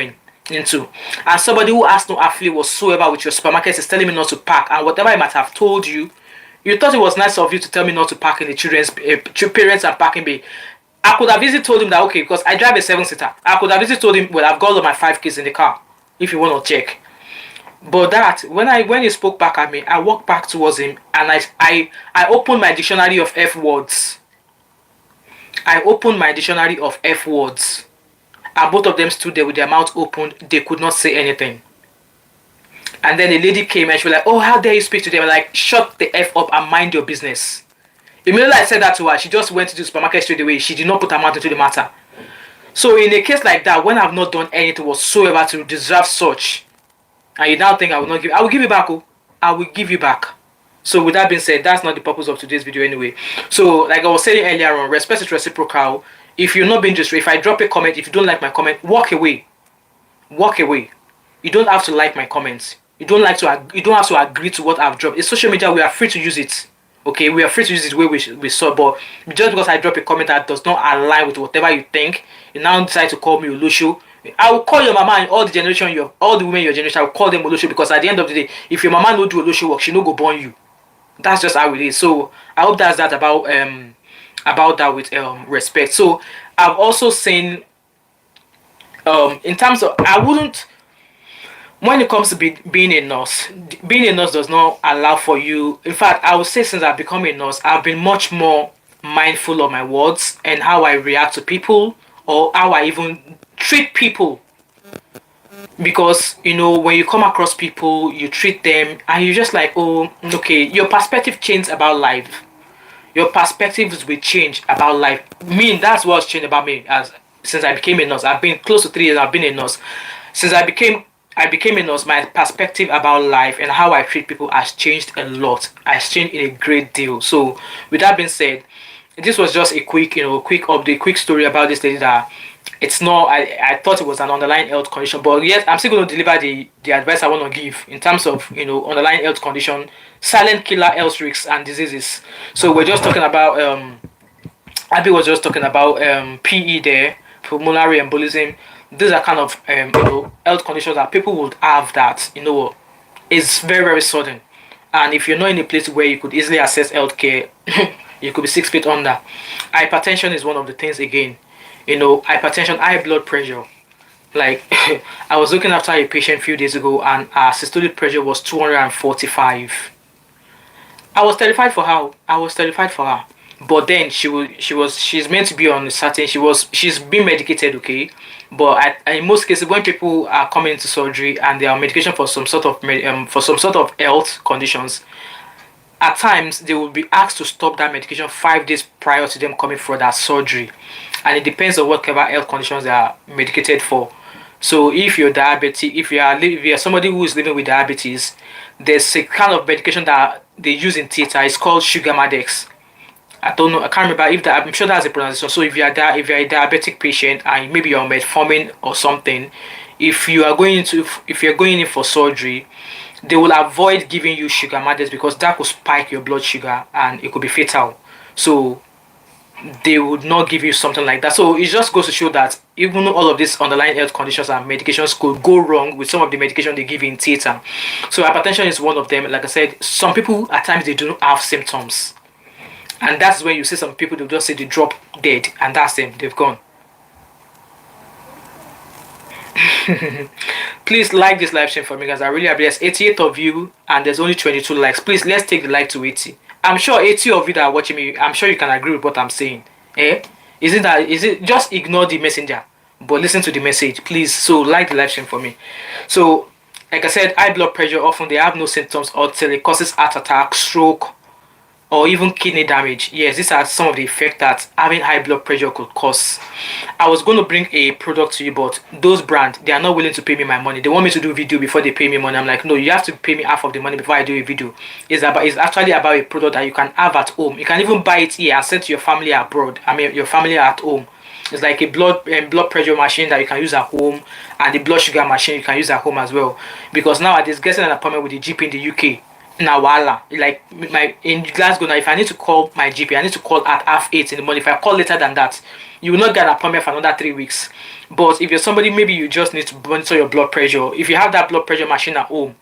into, and somebody who has no affiliate whatsoever with your supermarket is telling me not to park, and whatever I might have told you, you thought it was nice of you to tell me not to park in the children's parents and parking bay. I could have easily told him that, okay, because I drive a 7-seater, I could have easily told him, well, I've got all of my 5 kids in the car, if you want to check. But that, when he spoke back at me, I walked back towards him, and I opened my dictionary of F words. I opened my dictionary of F words, and both of them stood there with their mouth opened. They could not say anything. And then a lady came and she was like, oh, how dare you speak to them? I'm like, shut the F up and mind your business. Immediately I said that to her, she just went to the supermarket straight away. She did not put her mouth into the matter. So in a case like that, when I've not done anything whatsoever to deserve such, and you now think I will not give, I will give you back. Oh, I will give you back. So with that being said, that's not the purpose of today's video anyway. So like I was saying earlier on, respect is reciprocal. If you're not being just, if I drop a comment, if you don't like my comment, walk away. Walk away. You don't have to like my comments. You don't have to agree to what I've dropped. It's social media. We are free to use it. Okay, we are free to use it the way we saw. But just because I drop a comment that does not align with whatever you think, you now decide to call me Olusho. I will call your mama and all the women in your generation, I will call them Olusho, because at the end of the day, if your mama no do Olusho work, she no go born you. That's just how it is. So I hope that's that about that with respect. So I've also seen in terms of, I wouldn't, when it comes to being a nurse does not allow for you. In fact, I would say since I've become a nurse, I've been much more mindful of my words and how I react to people, or how I even treat people. Because, you know, when you come across people, you treat them and you're just like, oh, okay, your perspective changes about life. Your perspectives will change about life. That's what's changed about me since I became a nurse. I've been close to 3 years, I've been a nurse. Since I became a nurse, my perspective about life and how I treat people has changed a lot. Has changed in a great deal. So with that being said, this was just a quick update, quick story about this lady that it's not, I thought it was an underlying health condition, but yes, I'm still going to deliver the advice I want to give in terms of, underlying health condition, silent killer health risks and diseases. So we're just talking about Abby was just talking about PE there, pulmonary embolism. These are kind of health conditions that people would have that is very, very sudden, and if you're not in a place where you could easily access healthcare, you could be 6 feet under. Hypertension is one of the things again. Hypertension, high blood pressure. Like, I was looking after a patient a few days ago, and her systolic pressure was 245. I was terrified for her. But then she's meant to be on a certain, she's been medicated, okay. But in most cases, when people are coming into surgery and they are on medication for some sort of health conditions, at times they will be asked to stop that medication 5 days prior to them coming for that surgery, and it depends on whatever health conditions they are medicated for. So if you're diabetic, if you are somebody who is living with diabetes, there's a kind of medication that they use in theater. It's called Sugamadex. I don't know, I can't remember if that, I'm sure that's a pronunciation. So if you're a diabetic patient and maybe you're on metformin or something, if you're going in for surgery, they will avoid giving you Sugamadex because that could spike your blood sugar and it could be fatal. So they would not give you something like that. So it just goes to show that even all of these underlying health conditions and medications could go wrong with some of the medication they give in theater. So hypertension is one of them. Like I said, some people at times they don't have symptoms, and that's when you see some people, they'll just say they drop dead and that's them, they've gone. Please like this live stream for me, guys. I really appreciate. There's 88 of you and there's only 22 likes. Please, let's take the like to 80. I'm sure 80 of you that are watching me, I'm sure you can agree with what I'm saying. Is it just ignore the messenger but listen to the message, please? So like the live stream for me. So like I said, high blood pressure, often they have no symptoms until it causes heart attack, stroke, or even kidney damage. Yes, these are some of the effects that having high blood pressure could cause. I was going to bring a product to you, but those brands, they are not willing to pay me my money. They want me to do a video before they pay me money. I'm like, no, you have to pay me half of the money before I do a video. It's actually about a product that you can have at home. You can even buy it here and send to your family abroad. I mean, your family at home. It's like a blood pressure machine that you can use at home, and the blood sugar machine you can use at home as well. Because nowadays, getting an appointment with the GP in the UK, now wala, like my in Glasgow now, if I need to call my GP, I need to call at 8:30 in the morning. If I call later than that, you will not get an appointment for another 3 weeks. But if you're somebody, maybe you just need to monitor your blood pressure. If you have that blood pressure machine at home,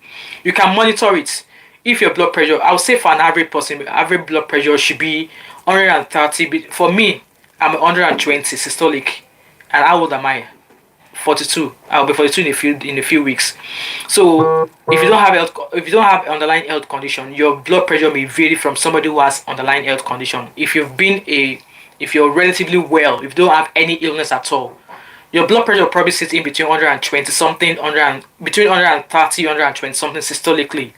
you can monitor it. If your blood pressure, I would say for an average person, average blood pressure should be 130. For me, I'm 120 systolic. And how old am I? 42. I'll be 42 in a few weeks. So if you don't have underlying health condition, your blood pressure may vary from somebody who has underlying health condition. If you're relatively well, if you don't have any illness at all, your blood pressure will probably sit in between 120 something, between 130, 120 something systolically.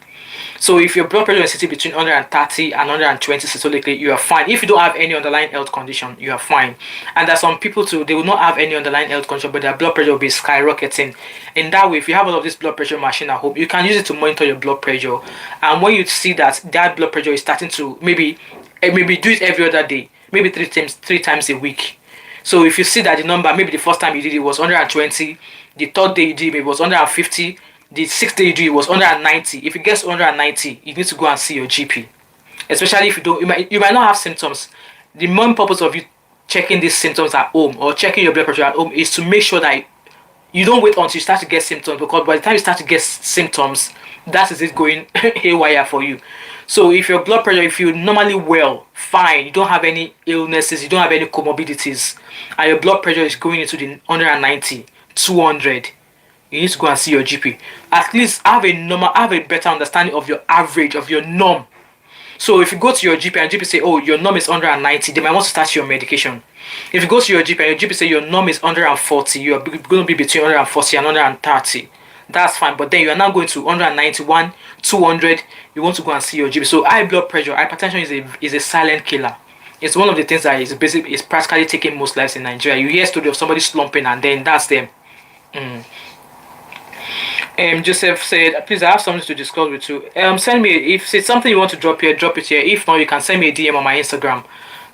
So if your blood pressure is sitting between 130 and 120 systolically, you are fine. If you don't have any underlying health condition, you are fine. And there's some people too, they will not have any underlying health condition, but their blood pressure will be skyrocketing. In that way, if you have all of this blood pressure machine at home, you can use it to monitor your blood pressure. And when you see that that blood pressure is starting to maybe do it every other day, maybe three times a week. So if you see that the number, maybe the first time you did it was 120, the third day you did it was 150, the sixth day you do it was 190. If it gets 190, you need to go and see your GP. Especially if you might not have symptoms. The main purpose of you checking these symptoms at home or checking your blood pressure at home is to make sure that you don't wait until you start to get symptoms, because by the time you start to get symptoms, that is it going haywire for you. So if your blood pressure, if you're normally well, fine, you don't have any illnesses, you don't have any comorbidities, and your blood pressure is going into the 190, 200, you need to go and see your GP. At least have a better understanding of your average, of your norm. So if you go to your GP and GP say, oh, your norm is 190, they might want to start your medication. If you go to your GP and your GP say your norm is 140, you are going to be between 140 and 130. That's fine. But then you are now going to 191, 200. You want to go and see your GP. So high blood pressure, hypertension is a silent killer. It's one of the things that is practically taking most lives in Nigeria. You hear a story of somebody slumping and then that's them. Joseph said, please, I have something to discuss with you. Send me, if it's something you want to drop here, drop it here. If not, you can send me a DM on my Instagram.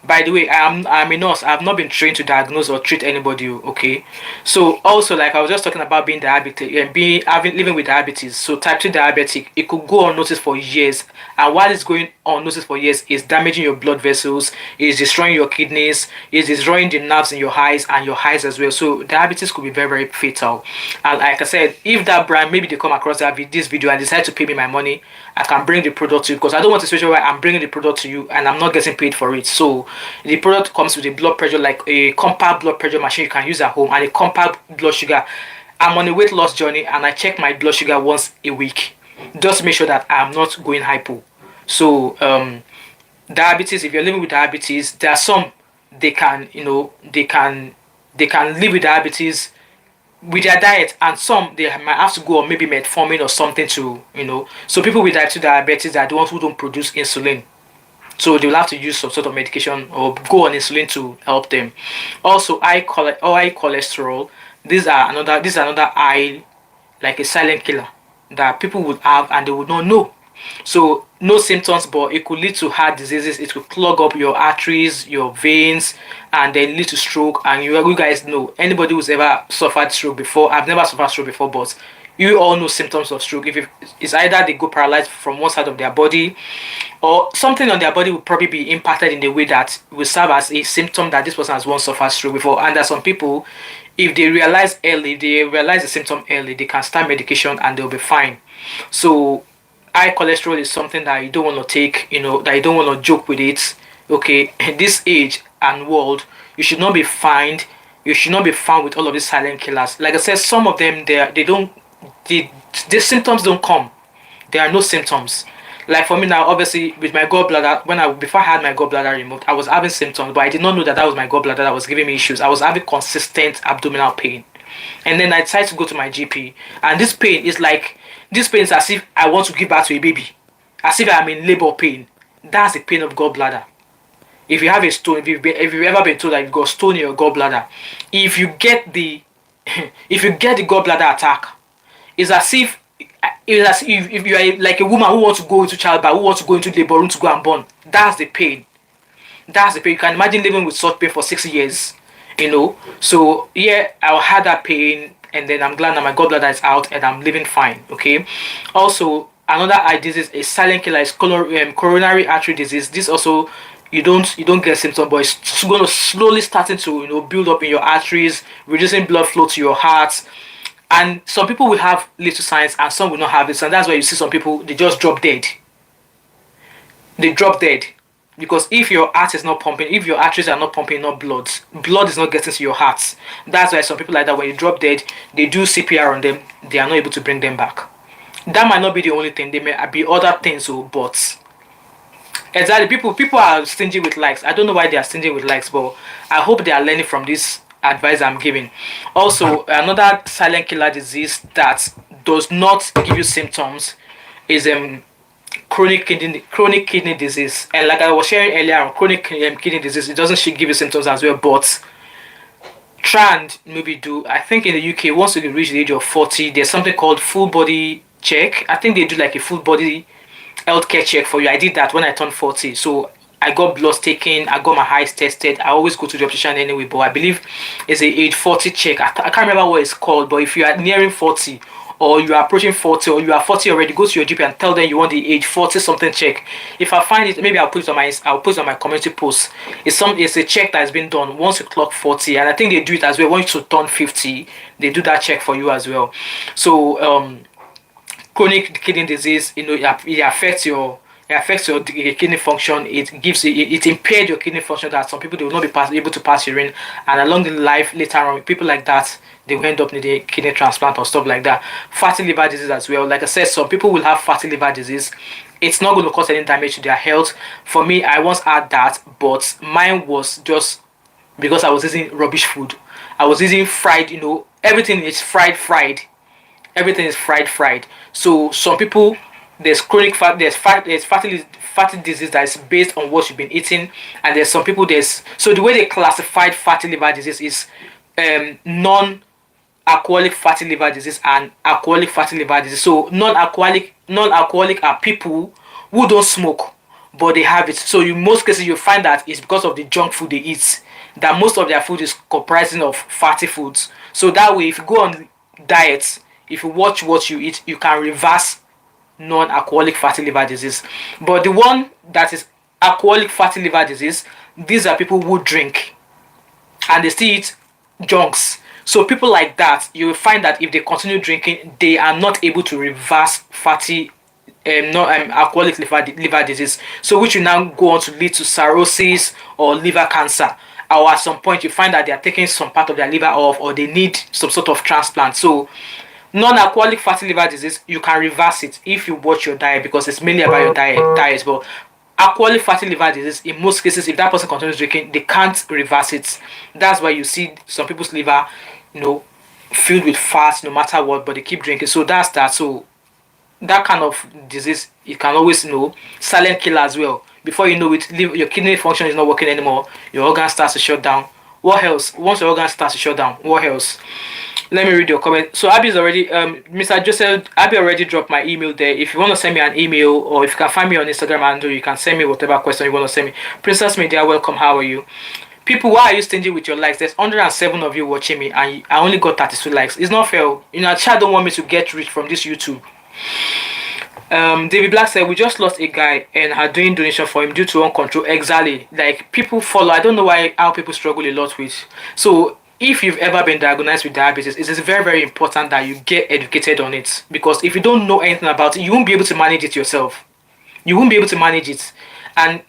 By the way, I'm a nurse. I've not been trained to diagnose or treat anybody. Okay. So also, like I was just talking about being diabetic and living with diabetes. So type 2 diabetic, it could go unnoticed for years, and while it's going unnoticed for years, it's damaging your blood vessels, it's destroying your kidneys, it's destroying the nerves in your eyes and your eyes as well. So diabetes could be very, very fatal. And like I said, if that brand, maybe they come across this video and decide to pay me my money, I can bring the product to you, because I don't want a situation where I'm bringing the product to you and I'm not getting paid for it. So the product comes with a blood pressure, like a compact blood pressure machine you can use at home, and a compact blood sugar. I'm on a weight loss journey and I check my blood sugar once a week just to make sure that I'm not going hypo. So diabetes, if you're living with diabetes, there are some they can live with diabetes with their diet, and some they might have to go on maybe metformin or something to so people with type 2 diabetes are the ones who don't produce insulin, so they'll have to use some sort of medication or go on insulin to help them. Also high cholesterol, these are another high, like a silent killer that people would have and they would not know. So no symptoms, but it could lead to heart diseases. It could clog up your arteries, your veins, and then lead to stroke. And you guys know, anybody who's ever suffered stroke before, I've never suffered stroke before, but you all know symptoms of stroke. If it's either they go paralyzed from one side of their body, or something on their body will probably be impacted in a way that will serve as a symptom that this person has once suffered stroke before. And there's some people, if they realize the symptom early, they can start medication and they'll be fine. So high cholesterol is something that you don't want to take, that you don't want to joke with it. Okay, in this age and world, you should not be found with all of these silent killers. Like I said, some of them the symptoms don't come. There are no symptoms. Like for me now, obviously with my gallbladder, before I had my gallbladder removed, I was having symptoms, but I did not know that was my gallbladder that was giving me issues. I was having consistent abdominal pain, and then I decided to go to my GP, and this pain is as if I want to give birth to a baby, as if I'm in labor pain. That's the pain of gallbladder. If you have a stone, if you've ever been told that you've got stone in your gallbladder, if you get the if you get the gallbladder attack, it's as if you are like a woman who wants to go into childbirth, who wants to go into labor room to go and born. That's the pain. That's the pain. You can imagine living with such pain for 6 years, you know. So yeah, I had that pain, and then I'm glad that my gallbladder is out and I'm living fine. Okay. Also, another eye disease, a silent killer, is coronary artery disease. This also, you don't get symptoms, but it's going to slowly starting to build up in your arteries, reducing blood flow to your heart. And some people will have little signs, and some will not have this, and that's why you see some people, they just drop dead. They drop dead because if your heart is not pumping, if your arteries are not pumping enough blood is not getting to your heart. That's why some people like that, when you drop dead, they do CPR on them, they are not able to bring them back. That might not be the only thing. There may be other things, but exactly, people are stingy with likes. I don't know why they are stingy with likes, but I hope they are learning from this advice I'm giving. Also, another silent killer disease that does not give you symptoms is chronic kidney disease. And like I was sharing earlier on, chronic kidney disease, it doesn't give you symptoms as well, but try and maybe do. I think in the UK, once you reach the age of 40, there's something called full body check. I think they do like a full body healthcare check for you. I did that when I turned 40. So I got blood taken, I got my eyes tested. I always go to the optician anyway, but I believe it's a age 40 check. I can't remember what it's called, but if you are nearing 40, or you are approaching 40, or you are 40 already, go to your GP and tell them you want the age 40 something check. If I find it, maybe I'll put it on my community post. It's a check that has been done once you clock 40, and I think they do it as well. Once you turn 50, they do that check for you as well. So chronic kidney disease, it affects your kidney function. It impaired your kidney function, that some people, they will not be able to pass urine, and along the life later on, people like that, they will end up needing kidney transplant or stuff like that. Fatty liver disease as well. Like I said, some people will have fatty liver disease. It's not going to cause any damage to their health. For me, I once had that, but mine was just because I was eating rubbish food. I was eating fried, everything is fried. Everything is fried. So some people, there's fatty disease that is based on what you've been eating, and there's some people, so the way they classified fatty liver disease is non-alcoholic fatty liver disease and alcoholic fatty liver disease. So non-alcoholic are people who don't smoke, but they have it. So in most cases, you find that it's because of the junk food they eat, that most of their food is comprising of fatty foods. So that way, if you go on diets, if you watch what you eat, you can reverse non-alcoholic fatty liver disease. But the one that is alcoholic fatty liver disease, these are people who drink and they still eat junks. So people like that, you will find that if they continue drinking, they are not able to reverse fatty alcoholic liver disease. So which will now go on to lead to cirrhosis or liver cancer. Or at some point, you find that they are taking some part of their liver off, or they need some sort of transplant. So non-alcoholic fatty liver disease, you can reverse it if you watch your diet, because it's mainly about your diet. But alcoholic fatty liver disease, in most cases, if that person continues drinking, they can't reverse it. That's why you see some people's liver, filled with fat no matter what, but they keep drinking. So that's that. So that kind of disease, it can always, silent killer as well. Before you know it, your kidney function is not working anymore. Your organ starts to shut down. What else? Once your organ starts to shut down, what else? Let me read your comment. So Abby's already, Mr. Joseph, Abby already dropped my email there. If you want to send me an email, or if you can find me on Instagram, Andrew, you can send me whatever question you want to send me. Princess Media, welcome. How are you? People, why are you stingy with your likes? There's 107 of you watching me, and I only got 32 likes. It's not fair. Chat don't want me to get rich from this YouTube. David Black said, we just lost a guy and are doing donation for him due to uncontrol. Exactly. Like, people follow. I don't know how people struggle a lot with. So if you've ever been diagnosed with diabetes, it is very, very important that you get educated on it, because if you don't know anything about it, you won't be able to manage it yourself. You won't be able to manage it. And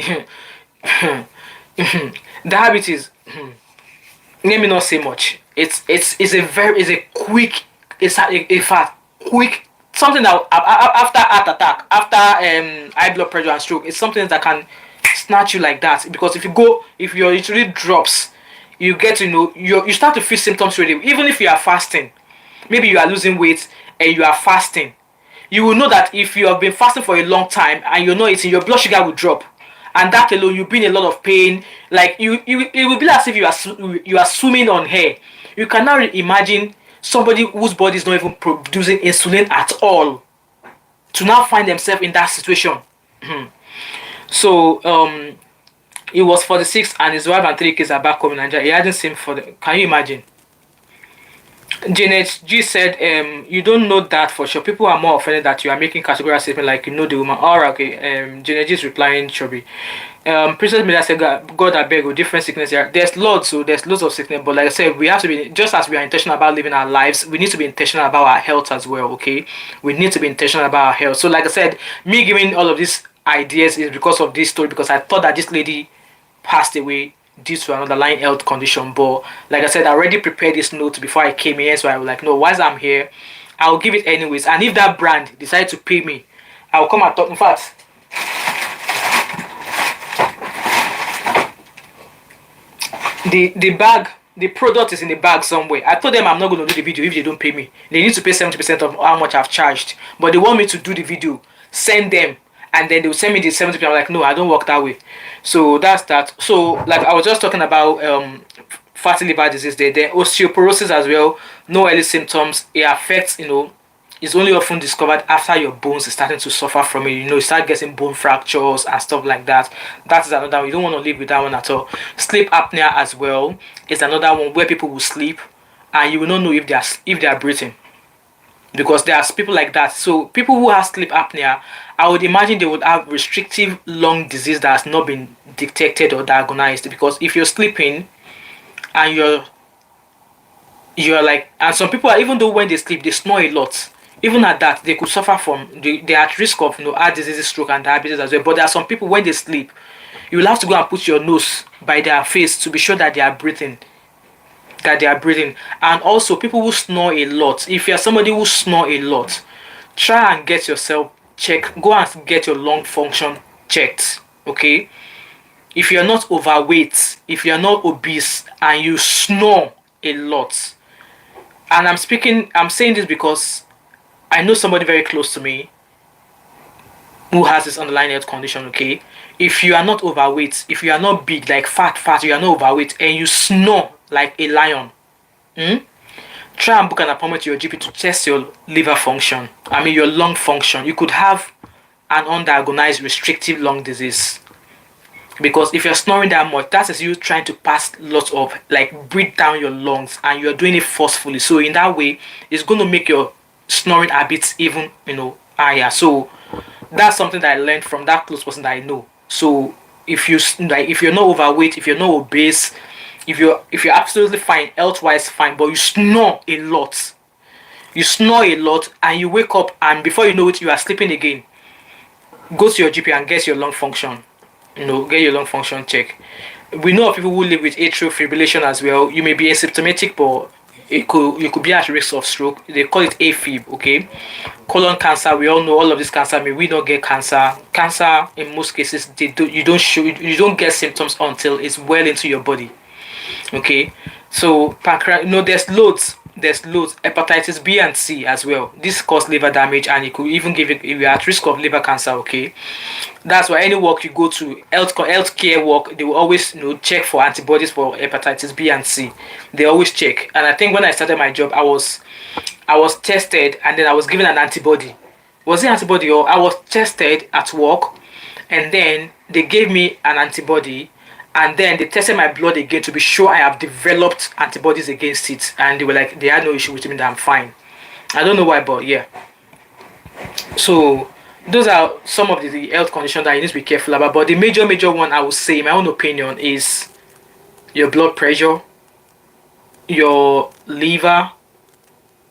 diabetes, let me not say much. It's a quick something that after heart attack, after high blood pressure and stroke, it's something that can snatch you like that. Because if your insulin drops, you get to you start to feel symptoms already. Even if you are fasting, maybe you are losing weight and you are fasting, you will know that if you have been fasting for a long time and you're not eating, your blood sugar will drop. and that alone you be in a lot of pain. Like you it will be as if you are swimming on hair. You can now imagine somebody whose body is not even producing insulin at all to now find themselves in that situation. So he was 46 and his wife and 3 kids are back home in Nigeria. He hadn't seen for the. Can you imagine? Janet G said, you don't know that for sure. People are more offended that you are making categorical statement like you know the woman. Alright, okay. Janet G is replying, Chobi. Princess Miller said, God, I beg you, different sickness here. There's lots, so there's lots of sickness, but like I said, we have to be, just as we are intentional about living our lives, we need to be intentional about our health as well, okay? We need to be intentional about our health. So like I said, me giving all of these ideas is because of this story, because I thought that this lady passed away due to an underlying health condition. But like I said, I already prepared this note before I came here, so I was like, no, whilst I'm here, I'll give it anyways. And if that brand decide to pay me, I'll come and talk. In fact, the bag, the product is in the bag somewhere. I told them I'm not going to do the video if they don't pay me. They need to pay 70% of how much I've charged, but they want me to do the video, send them, and then they'll send me the 70%. I'm like, no, I don't work that way. So that's that. So like I was just talking about fatty liver disease, then osteoporosis as well. No early symptoms. It affects, it's only often discovered after your bones is starting to suffer from it. You start getting bone fractures and stuff like that. That is another one. You don't want to live with that one at all. Sleep apnea as well is another one where people will sleep and you will not know if they are breathing, because there are people like that. So people who have sleep apnea, I would imagine they would have restrictive lung disease that has not been detected or diagnosed. Because if you're sleeping and you're like, and some people are, even though when they sleep they snore a lot, even at that they could suffer from, they are at risk of heart diseases, stroke and diabetes as well. But there are some people when they sleep, you will have to go and put your nose by their face to be sure that they are breathing. And also people who snore a lot, if you're somebody who snore a lot, try and get yourself checked. Go and get your lung function checked, okay? If you're not overweight, if you're not obese and you snore a lot, and I'm saying this because I know somebody very close to me who has this underlying health condition, okay? If you are not overweight, if you are not big, like fat, you are not overweight, and you snore like a lion, try and book an appointment to your GP to test your liver function. Your lung function. You could have an undiagnosed restrictive lung disease. Because if you're snoring that much, that is you trying to pass lots of, like, breathe down your lungs, and you're doing it forcefully. So in that way, it's going to make your snoring habits even, higher. So that's something that I learned from that close person that I know. So if you're not overweight, if you're not obese, if you're absolutely fine, health-wise fine, but you snore a lot, and you wake up and before you know it, you are sleeping again, go to your GP and get your lung function. Get your lung function check. We know of people who live with atrial fibrillation as well. You may be asymptomatic, but you could be at risk of stroke. They call it AFib, okay? Colon cancer, we all know all of this cancer. We don't get cancer. Cancer in most cases, you don't get symptoms until it's well into your body. Okay, so pancreas, there's loads. Hepatitis B and C as well. This cause liver damage, and it could even give it, if you're at risk of liver cancer. Okay, that's why any work you go to, healthcare work, they will always check for antibodies for hepatitis B and C. They always check. And I think when I started my job, I was tested, and then I was given an antibody. Was it antibody, or I was tested at work, and then they gave me an antibody, and then they tested my blood again to be sure I have developed antibodies against it, and they were like, they had no issue with me, that I'm fine. I don't know why, but yeah. So those are some of the health conditions that you need to be careful about. But the major one, I would say, in my own opinion, is your blood pressure, your liver,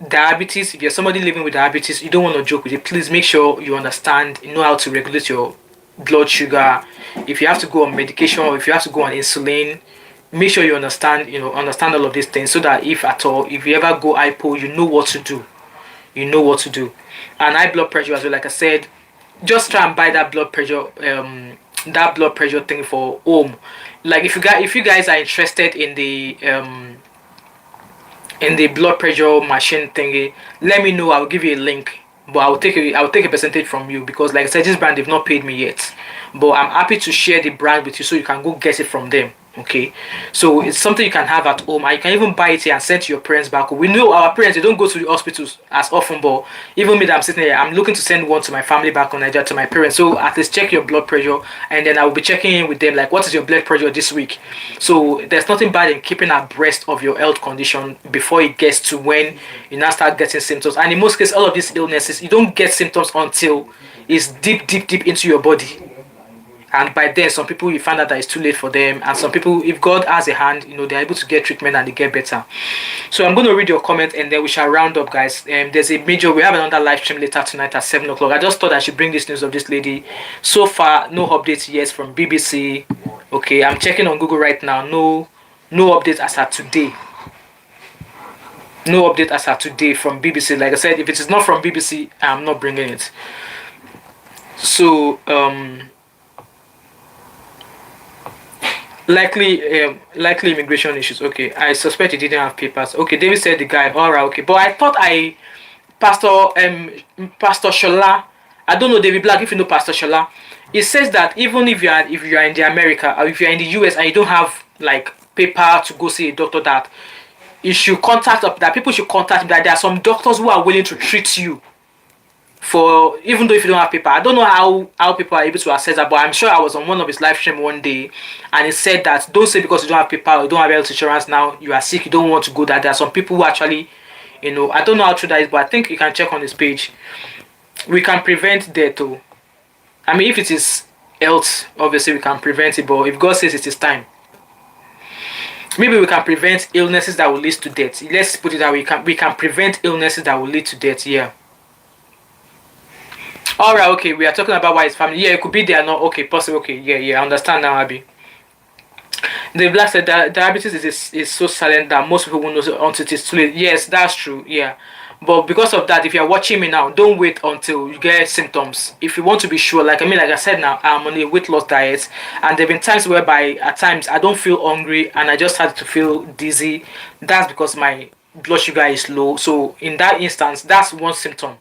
diabetes. If you're somebody living with diabetes, you don't want to joke with it. Please make sure you understand, you know how to regulate your blood sugar. If you have to go on medication, or if you have to go on insulin, make sure you understand all of these things, so that if at all, if you ever go hypo, you know what to do. And high blood pressure as well, like I said, just try and buy that blood pressure thing for home. Like if you guys are interested in the blood pressure machine thingy, let me know. I'll give you a link, but I'll take a percentage from you, because like I said, this brand, they've not paid me yet. but I'm happy to share the brand with you so you can go get it from them. Okay, so it's something you can have at home, and you can even buy it here and send to your parents back home. We know our parents, they don't go to the hospitals as often, but even me that I'm sitting here, I'm looking to send one to my family back on Nigeria, to my parents. So at least check your blood pressure, and then I will be checking in with them, like, what is your blood pressure this week? So there's nothing bad in keeping abreast of your health condition before it gets to when you now start getting symptoms. And in most cases, all of these illnesses, you don't get symptoms until it's deep into your body. And by then, some people, you find out that it's too late for them, and some people, if God has a hand, they're able to get treatment and they get better. So I'm going to read your comment, and then we shall round up, guys. There's a major, we have another live stream later tonight at 7 o'clock. I just thought I should bring this news of this lady. So far, no updates yet from BBC. Okay, I'm checking on Google right now. No update as at today. No update as at today from BBC. Like I said, if it is not from BBC, I'm not bringing it. So likely immigration issues. Okay, I suspect he didn't have papers. Okay, David said the guy. All right. Okay, but I thought Pastor Shola. I don't know David Black if you know Pastor Shola. It says that even if you are in the America, or if you are in the US and you don't have like paper to go see a doctor, that you should contact up that people should contact that there are some doctors who are willing to treat you for, even though if you don't have paper. I don't know how people are able to access that, but I'm sure I was on one of his live stream one day, and he said that don't say because you don't have paper or you don't have health insurance now you are sick, you don't want to go, that there are some people who actually, I don't know how true that is, but I think you can check on his page. We can prevent death too. I mean, if it is health, obviously we can prevent it, but if God says it is time, maybe we can prevent illnesses that will lead to death. Let's put it that way. We can prevent illnesses that will lead to death. Yeah. All right. Okay. We are talking about why his family. Yeah, it could be they are not okay. Possible. Okay. Yeah. I understand now, Abby. The Black said that diabetes is so silent that most people won't know until it is too late. Yes, that's true. Yeah. But because of that, if you're watching me now, don't wait until you get symptoms. If you want to be sure, like I said now, I'm on a weight loss diet, and there have been times whereby at times I don't feel hungry and I just had to feel dizzy. That's because my blood sugar is low. So in that instance, that's one symptom.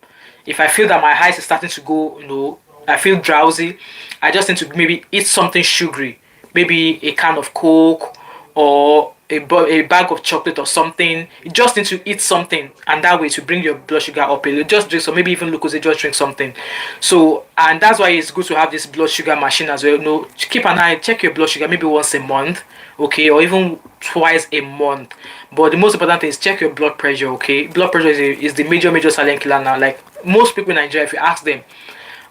If I feel that my eyes is starting to go, I feel drowsy, I just need to maybe eat something sugary, maybe a can of Coke or a bag of chocolate or something. You just need to eat something, and that way to bring your blood sugar up. You just drink some, maybe even glucose, just drink something. So, and that's why it's good to have this blood sugar machine as well. Keep an eye, check your blood sugar maybe once a month, okay, or even twice a month. But the most important thing is check your blood pressure, okay. Blood pressure is the major silent killer now. Like most people in Nigeria, if you ask them,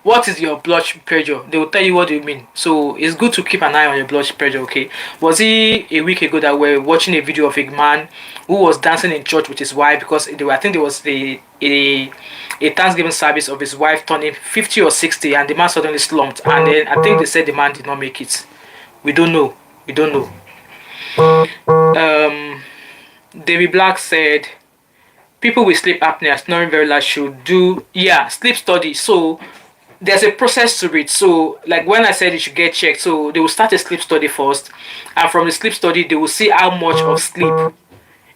what is your blood pressure, they will tell you what do you mean. So it's good to keep an eye on your blood pressure, okay. Was it a week ago that we were watching a video of a man who was dancing in church with his wife, because I think there was a Thanksgiving service of his wife turning 50 or 60, and the man suddenly slumped, and then I think they said the man did not make it. We don't know. David Black said people with sleep apnea, snoring very loud, should do sleep study. So there's a process to it. So like when I said you should get checked, so they will start a sleep study first, and from the sleep study they will see how much of sleep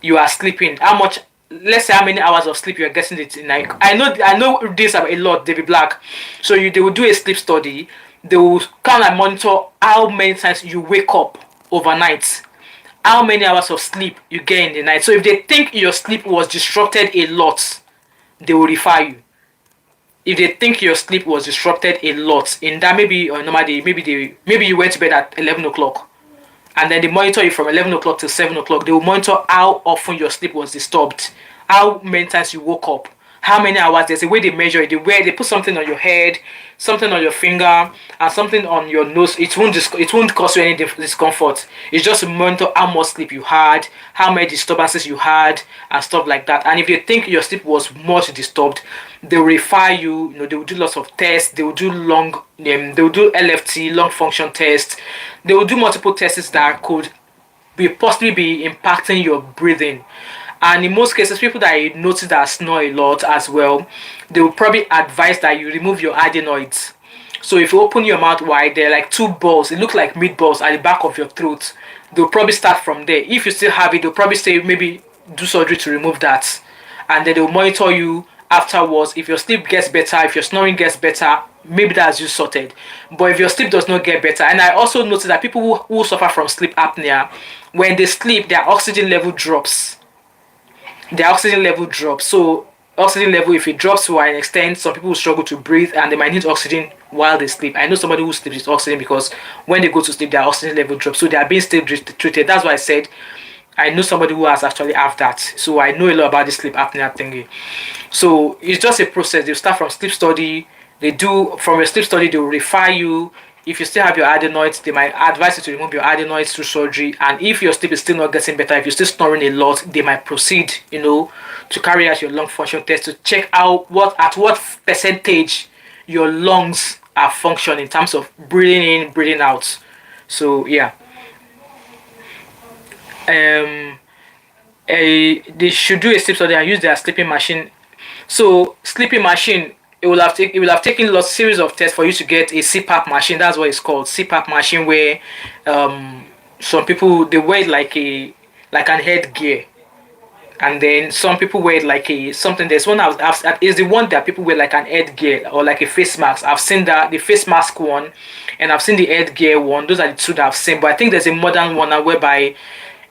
you are sleeping, how much, let's say how many hours of sleep you are getting it in. Like I know this a lot, David Black. So they will do a sleep study. They will kind of monitor how many times you wake up overnight, how many hours of sleep you get in the night. So if they think your sleep was disrupted a lot, they will refer you. If they think your sleep was disrupted a lot in that, maybe on a normal day, maybe you went to bed at 11 o'clock, and then they monitor you from 11 o'clock to 7 o'clock. They will monitor how often your sleep was disturbed, how many times you woke up, how many hours. There's a way they measure it. They put something on your head, something on your finger, and something on your nose. It won't cause you any discomfort. It's just to monitor how much sleep you had, how many disturbances you had, and stuff like that. And if they think your sleep was much disturbed, they will refer you. They will do lots of tests. They will do LFT, lung function tests. They will do multiple tests that could possibly be impacting your breathing. And in most cases, people that I notice that snore a lot as well, they will probably advise that you remove your adenoids. So if you open your mouth wide, they're like two balls. It looks like meatballs at the back of your throat. They'll probably start from there. If you still have it, they'll probably say maybe do surgery to remove that. And then they'll monitor you afterwards, if your sleep gets better, if your snoring gets better, maybe that's you sorted. But if your sleep does not get better, and I also notice that people who suffer from sleep apnea, when they sleep, their oxygen level drops. Their oxygen level drops. So oxygen level, if it drops to an extent, some people will struggle to breathe and they might need oxygen while they sleep. I know somebody who sleeps with oxygen because when they go to sleep, their oxygen level drops. So they are being sleep treated. That's why I said I know somebody who has actually have that. So I know a lot about the sleep apnea thingy. So it's just a process. They start from sleep study. They do from your sleep study. They will refer you. If you still have your adenoids, they might advise you to remove your adenoids through surgery. And if your sleep is still not getting better, if you're still snoring a lot, they might proceed, to carry out your lung function test to check out at what percentage your lungs are functioning in terms of breathing in, breathing out. So yeah. They should do a sleep study and use their sleeping machine. So sleeping machine, it will have taken a series of tests for you to get a CPAP machine. That's what it's called, CPAP machine, where some people they wear it like an headgear, and then some people wear it like a something. There's one is the one that people wear like an headgear or like a face mask. I've seen that the face mask one, and I've seen the headgear one. Those are the two that I've seen. But I think there's a modern one now whereby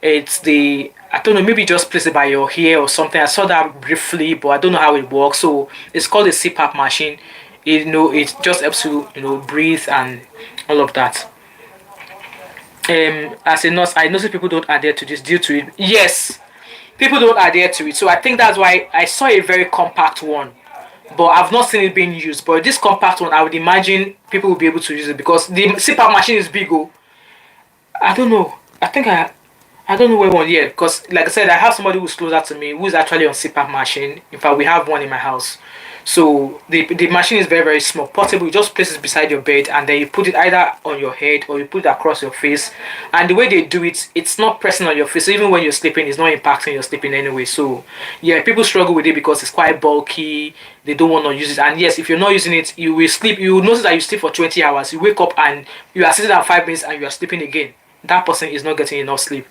it's the I don't know, maybe just place it by your hair or something. I saw that briefly, but I don't know how it works. So it's called a CPAP machine. It just helps you, breathe and all of that. As a nurse, I notice people don't adhere to this due to it. Yes, people don't adhere to it. So I think that's why I saw a very compact one, but I've not seen it being used. But this compact one, I would imagine people will be able to use it because the CPAP machine is big. Oh, I don't know. I don't know where one yet because, like I said, I have somebody who's closer to me who's actually on CPAP machine. In fact, we have one in my house. So the machine is very, very small, portable. You just place it beside your bed and then you put it either on your head or you put it across your face. And the way they do it, it's not pressing on your face. So even when you're sleeping, it's not impacting your sleeping anyway. So yeah, people struggle with it because it's quite bulky. They don't want to use it. And yes, if you're not using it, you will sleep. You will notice that you sleep for 20 hours. You wake up and you are sitting at 5 minutes and you are sleeping again. That person is not getting enough sleep.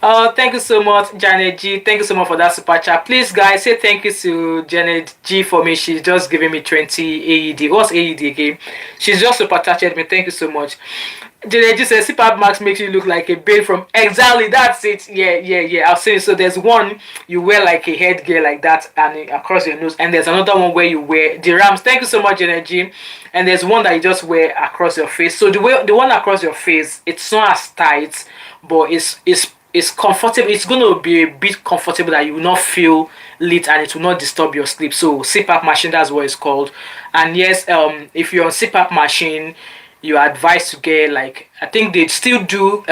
Thank you so much, Janet G. Thank you so much for that super chat. Please, guys, say thank you to Janet G for me. She's just giving me 20 AED. What's AED again? She's just super touched me. Thank you so much. Janet G says CPAP mask makes you look like a babe from exactly. That's it. Yeah. I've seen it. So there's one you wear like a headgear like that and across your nose, and there's another one where you wear the rams. Thank you so much, Janet G. And there's one that you just wear across your face. So the one across your face, it's not as tight, but it's comfortable. It's going to be a bit comfortable that you will not feel lit and it will not disturb your sleep. So CPAP machine, that's what it's called. And yes, if you're on CPAP machine, you're advised to get like, I think they still do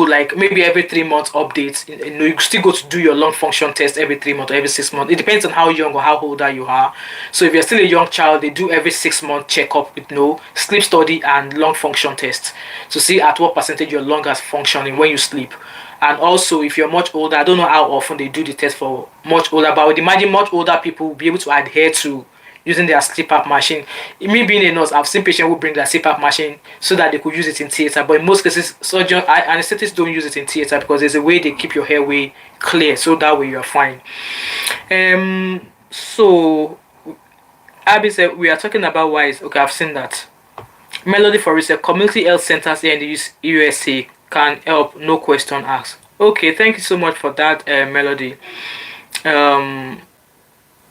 like maybe every 3 months updates. You still go to do your lung function test every 3 months or every 6 months. It depends on how young or how older you are. So if you're still a young child, they do every 6 month checkup with sleep study and lung function test to see at what percentage your lung is functioning when you sleep. And also if you're much older, I don't know how often they do the test for much older, but I would imagine much older people will be able to adhere to using their CPAP machine. Me being a nurse, I've seen patients who bring their CPAP machine so that they could use it in theater. But in most cases, surgeons, anesthetists don't use it in theater because there's a way they keep your airway clear, so that way you're fine. So Abby said we are talking about wise. Okay, I've seen that. Melody for research. Community health centers here in the USA can help. No question asked. Okay, thank you so much for that, Melody.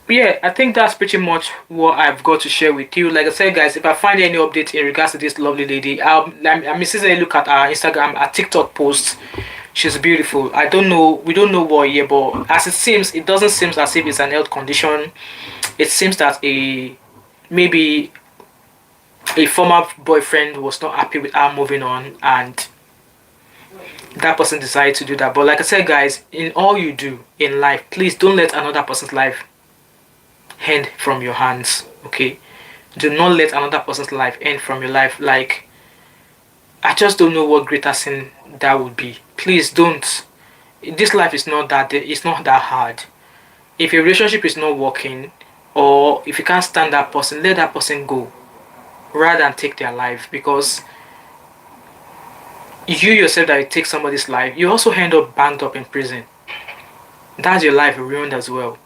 Yeah, I think that's pretty much what I've got to share with you. Like I said, guys, if I find any update in regards to this lovely lady, I'm missing a look at her Instagram, her TikTok posts. She's beautiful. We don't know what year, but as it seems, it doesn't seem as if it's an health condition. It seems that maybe a former boyfriend was not happy with her moving on, and that person decided to do that. But like I said, guys, in all you do in life, please don't let another person's life end from your hands. Okay, do not let another person's life end from your life. Like, I just don't know what greater sin that would be. Please don't. This life is not that hard. If your relationship is not working, or if you can't stand that person, let that person go rather than take their life. Because you yourself, that you take somebody's life, you also end up banged up in prison. That's your life ruined as well.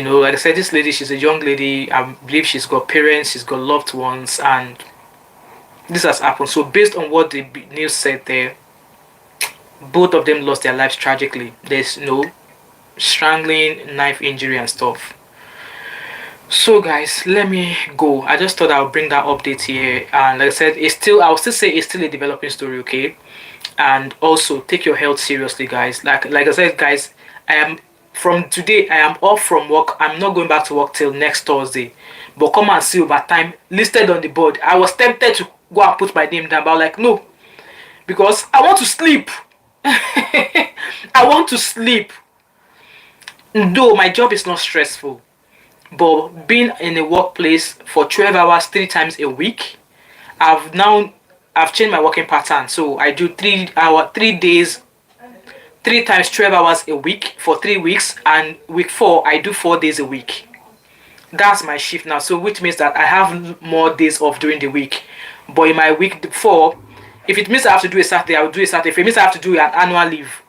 Like I said, this lady, she's a young lady. I believe she's got parents, she's got loved ones, and this has happened. So based on what the news said there, both of them lost their lives tragically. There's no strangling, knife injury, and stuff. So guys, let me go. I just thought I'll bring that update here, and like I said, I'll still say it's still a developing story, okay? And also take your health seriously, guys. Like I said, guys, I am from today, I am off from work. I'm not going back to work till next Thursday. But come and see overtime listed on the board. I was tempted to go and put my name down, but I was like, no, because I want to sleep. I want to sleep. Though my job is not stressful, but being in a workplace for 12 hours 3 times a week, I've changed my working pattern. So I do 3 days, 3 times 12 hours a week for 3 weeks, and week 4 I do 4 days a week. That's my shift now. So which means that I have more days off during the week. But in my week 4, if it means I have to do a Saturday, I will do a Saturday. If it means I have to do an annual leave,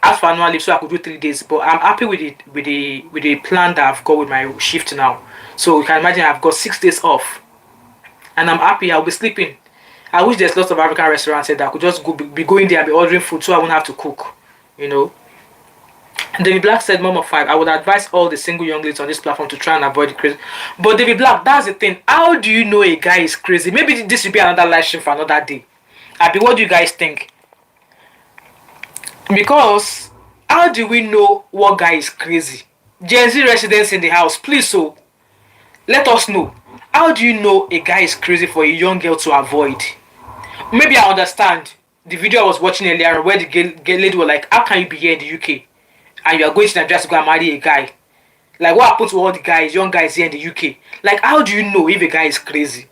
ask for annual leave so I could do 3 days. But I'm happy with it, with the plan that I've got with my shift now. So you can imagine I've got 6 days off, and I'm happy. I'll be sleeping. I wish there's lots of African restaurants that I could just be going there and be ordering food so I won't have to cook. David Black said, Mom of 5, I would advise all the single young ladies on this platform to try and avoid the crazy. But David Black, that's the thing. How do you know a guy is crazy? Maybe this will be another live stream for another day. What do you guys think? Because how do we know what guy is crazy? Gen Z residents in the house, please, so let us know. How do you know a guy is crazy for a young girl to avoid? Maybe I understand the video I was watching earlier where the girl lady was like, how can you be here in the UK and you are going to Nigeria to go and marry a guy? Like, what happened to all the guys, young guys here in the UK? Like, how do you know if a guy is crazy?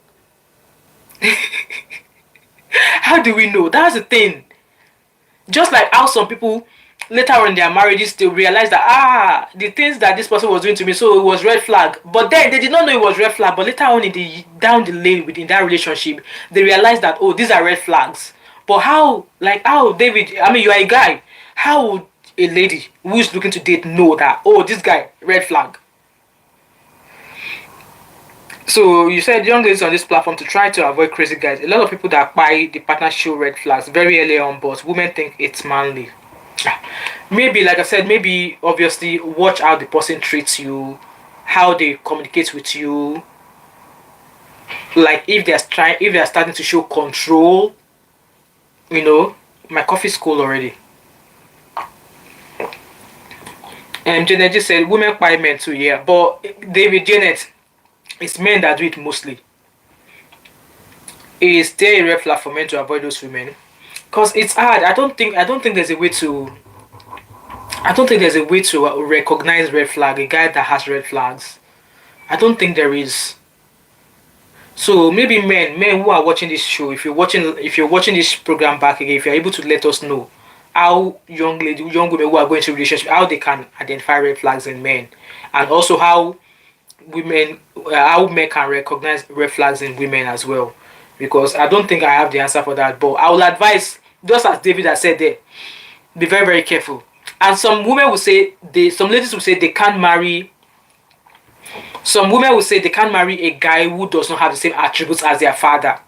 How do we know? That's the thing. Just like how some people later on in their marriages they realize that the things that this person was doing to me, so it was red flag. But then they did not know it was red flag. But later on down the lane within that relationship, they realized that these are red flags. But how David? You are a guy. How would a lady who is looking to date know that this guy red flag? So you said young ladies on this platform to try to avoid crazy guys. A lot of people that buy the partner show red flags very early on, but women think it's manly. Maybe, like I said, maybe obviously watch how the person treats you, how they communicate with you. Like if they're starting to show control. My coffee's cold already. Janet just said women buy men too, yeah. But David, Janet, it's men that do it mostly. Is there a red flag for men to avoid those women? Because it's hard. I don't think there's a way to. I don't think there's a way to recognize red flag. A guy that has red flags. I don't think there is. So maybe men who are watching this show, if you're watching this program back again, if you're able to let us know how young women who are going to relationship, how they can identify red flags in men, and also how men can recognize red flags in women as well. Because I don't think I have the answer for that, but I will advise, just as David has said there, be very, very careful. And some women will say some ladies will say they can't marry. Some women will say they can't marry a guy who does not have the same attributes as their father.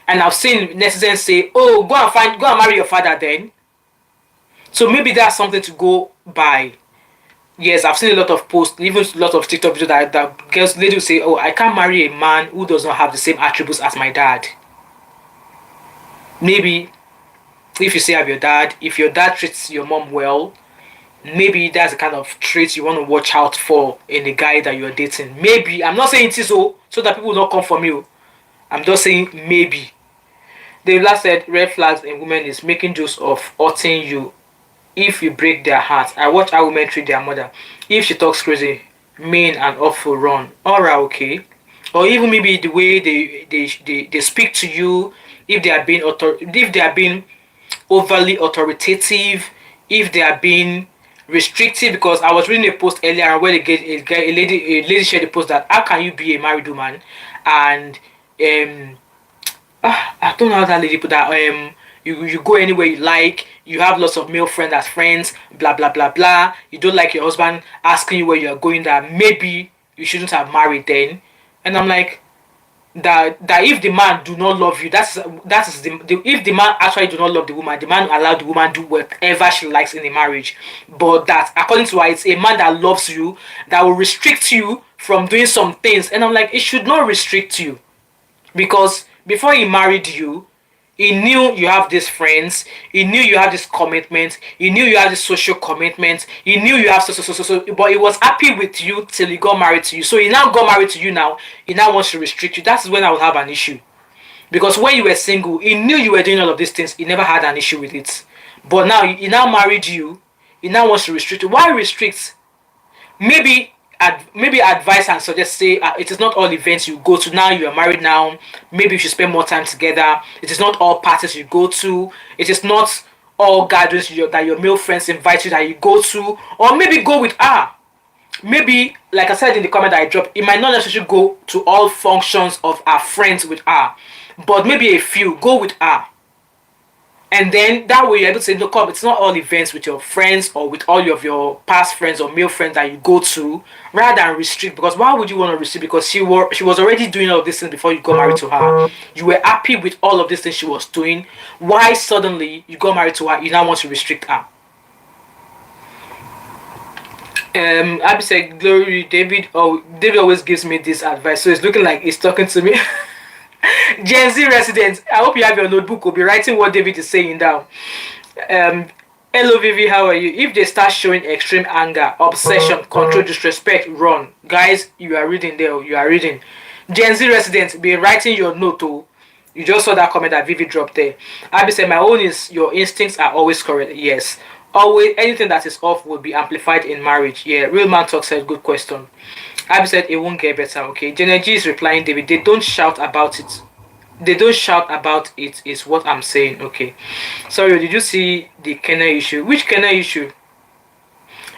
And I've seen netizens say, "Oh, go and marry your father then." So maybe that's something to go by. Yes, I've seen a lot of posts, even a lot of TikTok videos that girls, ladies will say, "Oh, I can't marry a man who does not have the same attributes as my dad." Maybe if you say have your dad, if your dad treats your mom well, maybe that's the kind of trait you want to watch out for in the guy that you're dating. Maybe. I'm not saying it is so that people will not come from you. I'm just saying maybe. The last said red flags in women is making jokes of hurting you if you break their heart. I watch how women treat their mother. If she talks crazy, mean and awful, run. Alright, okay. Or even maybe the way they speak to you, if they are being overly authoritative, if they are being restrictive. Because I was reading a post earlier where a lady shared a post that how can you be a married woman and I don't know how that lady put that You go anywhere you like. You have lots of male friends as friends. Blah blah blah blah. You don't like your husband asking you where you are going. That maybe you shouldn't have married then. And I'm like, that if the man do not love you, that's the if the man actually do not love the man allow the woman do whatever she likes in the marriage. But that according to her, it's a man that loves you that will restrict you from doing some things. And I'm like, it should not restrict you, because before he married you, he knew you have these friends. He knew you have this commitment. He knew you have this social commitment. He knew you have so. But he was happy with you till he got married to you. So he now got married to you now. He now wants to restrict you. That's when I would have an issue. Because when you were single, he knew you were doing all of these things. He never had an issue with it. But now he now married you. He now wants to restrict you. Why restrict? Maybe maybe advise and suggest, say it is not all events you go to. Now you are married now, maybe you should spend more time together. It is not all parties you go to. It is not all gatherings that your male friends invite you that you go to. Or maybe go with her. Maybe, like I said in the comment that I dropped, it might not necessarily go to all functions of our friends with her, but maybe a few. Go with her. And then that way you're able to say, no, come, it's not all events with your friends or with all of your past friends or male friends that you go to, rather than restrict. Because why would you want to restrict? Because she was already doing all of these things before you got married to her. You were happy with all of these things she was doing. Why suddenly you got married to her, you now want to restrict her? Abby said, Glory, David always gives me this advice. So it's looking like he's talking to me. Gen Z residents, I hope you have your notebook. Will be writing what David is saying down. Hello Vivi, how are you? If they start showing extreme anger, obsession, control, disrespect, run. Guys, you are reading there. You are reading. Gen Z residents, be writing your note. Oh, you just saw that comment that Vivi dropped there. Abby said, my own is your instincts are always correct. Yes. Always, anything that is off will be amplified in marriage. Yeah, Real Man Talk said, good question. Abby said, it won't get better. Okay. Jenna G is replying, David, they don't shout about it. They don't shout about it, is what I'm saying. Okay. Sorry, did you see the Kenna issue? Which Kenna issue?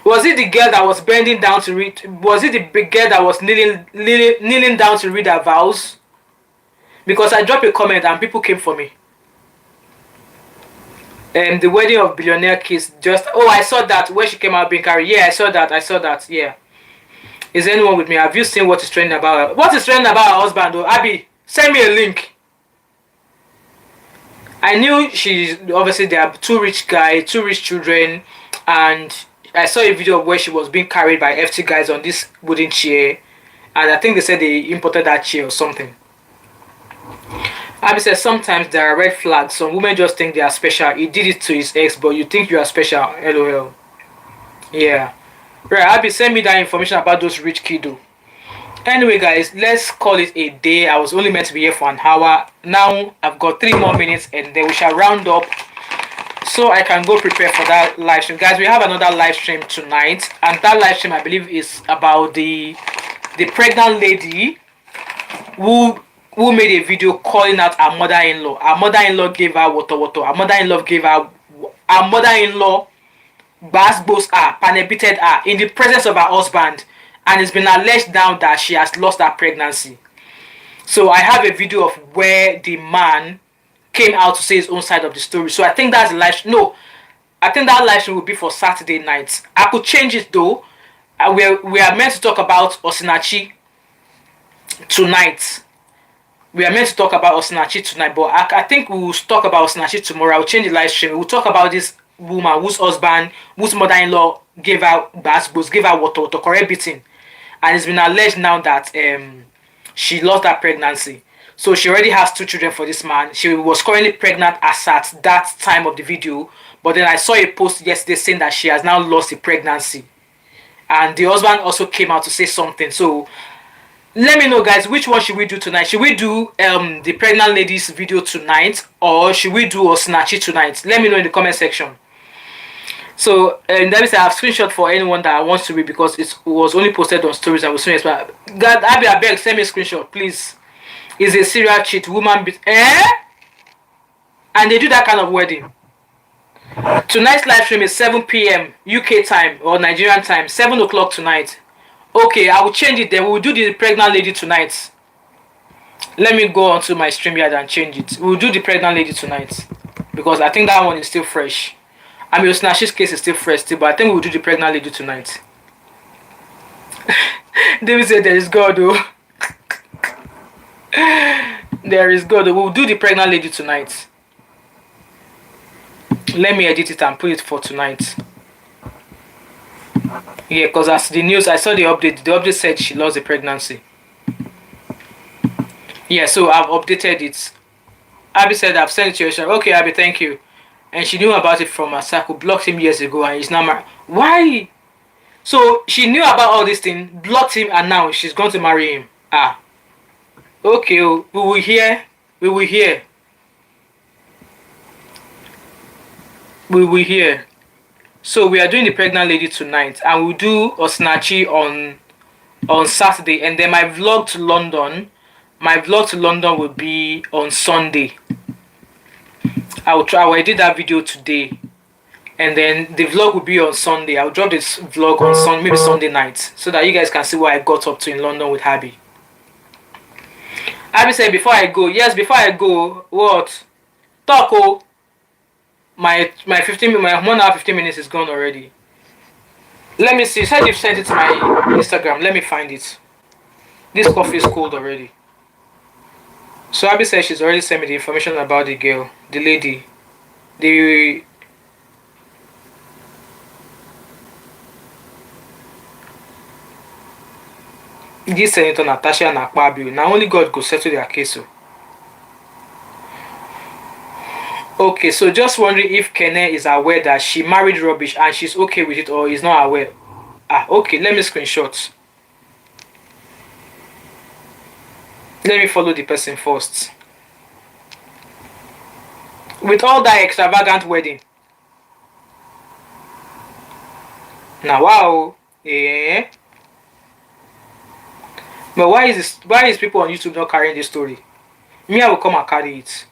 Was it the girl that was bending down to read? Was it the big girl that was kneeling down to read her vows? Because I dropped a comment and people came for me. The wedding of billionaire kids just... Oh, I saw that where she came out being carried. Yeah, I saw that. Yeah. Is anyone with me? Have you seen what is trending about her? What is trending about her husband though? Abby, send me a link. I knew she's... Obviously, there are two rich children. And I saw a video of where she was being carried by FT guys on this wooden chair. And I think they said they imported that chair or something. Abby says, sometimes there are red flags. Some women just think they are special. He did it to his ex, but you think you are special. LOL. Yeah. Right, Abby, send me that information about those rich kiddo. Anyway, guys, let's call it a day. I was only meant to be here for an hour. Now, I've got 3 more minutes and then we shall round up so I can go prepare for that live stream. Guys, we have another live stream tonight. And that live stream, I believe, is about the pregnant lady who made a video calling out her mother-in-law. Her mother-in-law gave her water. Her mother-in-law basbos her, panebited her in the presence of her husband, and it's been alleged now that she has lost her pregnancy. So I have a video of where the man came out to say his own side of the story. So I think that's the live stream. No, I think that live stream will be for Saturday night. I could change it though. We are meant to talk about Osinachi tonight. We are meant to talk about Osinachi tonight, but I think we will talk about Osinachi tomorrow. I'll change the live stream. We'll talk about this woman whose husband, whose mother-in-law gave her basbos, gave her water, correct beating. And it's been alleged now that she lost her pregnancy. So she already has 2 children for this man. She was currently pregnant as at that time of the video. But then I saw a post yesterday saying that she has now lost the pregnancy. And the husband also came out to say something. So let me know, guys, which one should we do tonight? Should we do the pregnant lady's video tonight, or should we do Osinachi tonight? Let me know in the comment section. So that means I have screenshot for anyone that wants to read, because it was only posted on stories. I will soon explain. God, I beg, send me a screenshot, please. Is a serial cheat, woman beat, and they do that kind of wedding. Tonight's live stream is 7 p.m. UK time or Nigerian time, 7 o'clock tonight. Okay, I will change it then. We will do the pregnant lady tonight. Let me go onto my StreamYard and change it. We will do the pregnant lady tonight. because I think that one is still fresh. I mean, Osnashi's case is still fresh still, but I think we'll do the pregnant lady tonight. David said there is God, though. There is God. We'll do the pregnant lady tonight. Let me edit it and put it for tonight. Yeah, because as the news, I saw the update. The update said she lost the pregnancy. Yeah, so I've updated it. Abby said I've sent it to her. Okay, Abby, thank you. And she knew about it from her circle. Blocked him years ago, and he's now married. Why? So she knew about all this thing, blocked him, and now she's going to marry him. Ah. Okay, we will hear. We will hear. We will hear. So we are doing the pregnant lady tonight, and we'll do Osinachi on Saturday, and then my vlog to London. My vlog to London will be on Sunday. I will edit that video today, and then the vlog will be on Sunday. I'll drop this vlog on maybe Sunday night, so that you guys can see what I got up to in London with Abby. Abby said before I go, yes, before I go, what? Talk, oh. My 1 hour 15 minutes is gone already. Let me see. You said you've sent it to my Instagram. Let me find it. This coffee is cold already. So Abby said she's already sent me the information about the girl, the lady. This Senator Natasha and Akpabio. Now only God could settle their case. Okay, so just wondering if Kene is aware that she married rubbish and she's okay with it, or is not aware. Ah, okay, let me screenshot. Let me follow the person first. With all that extravagant wedding. Now, wow. Yeah. But why is people on YouTube not carrying this story? Me, I will come and carry it.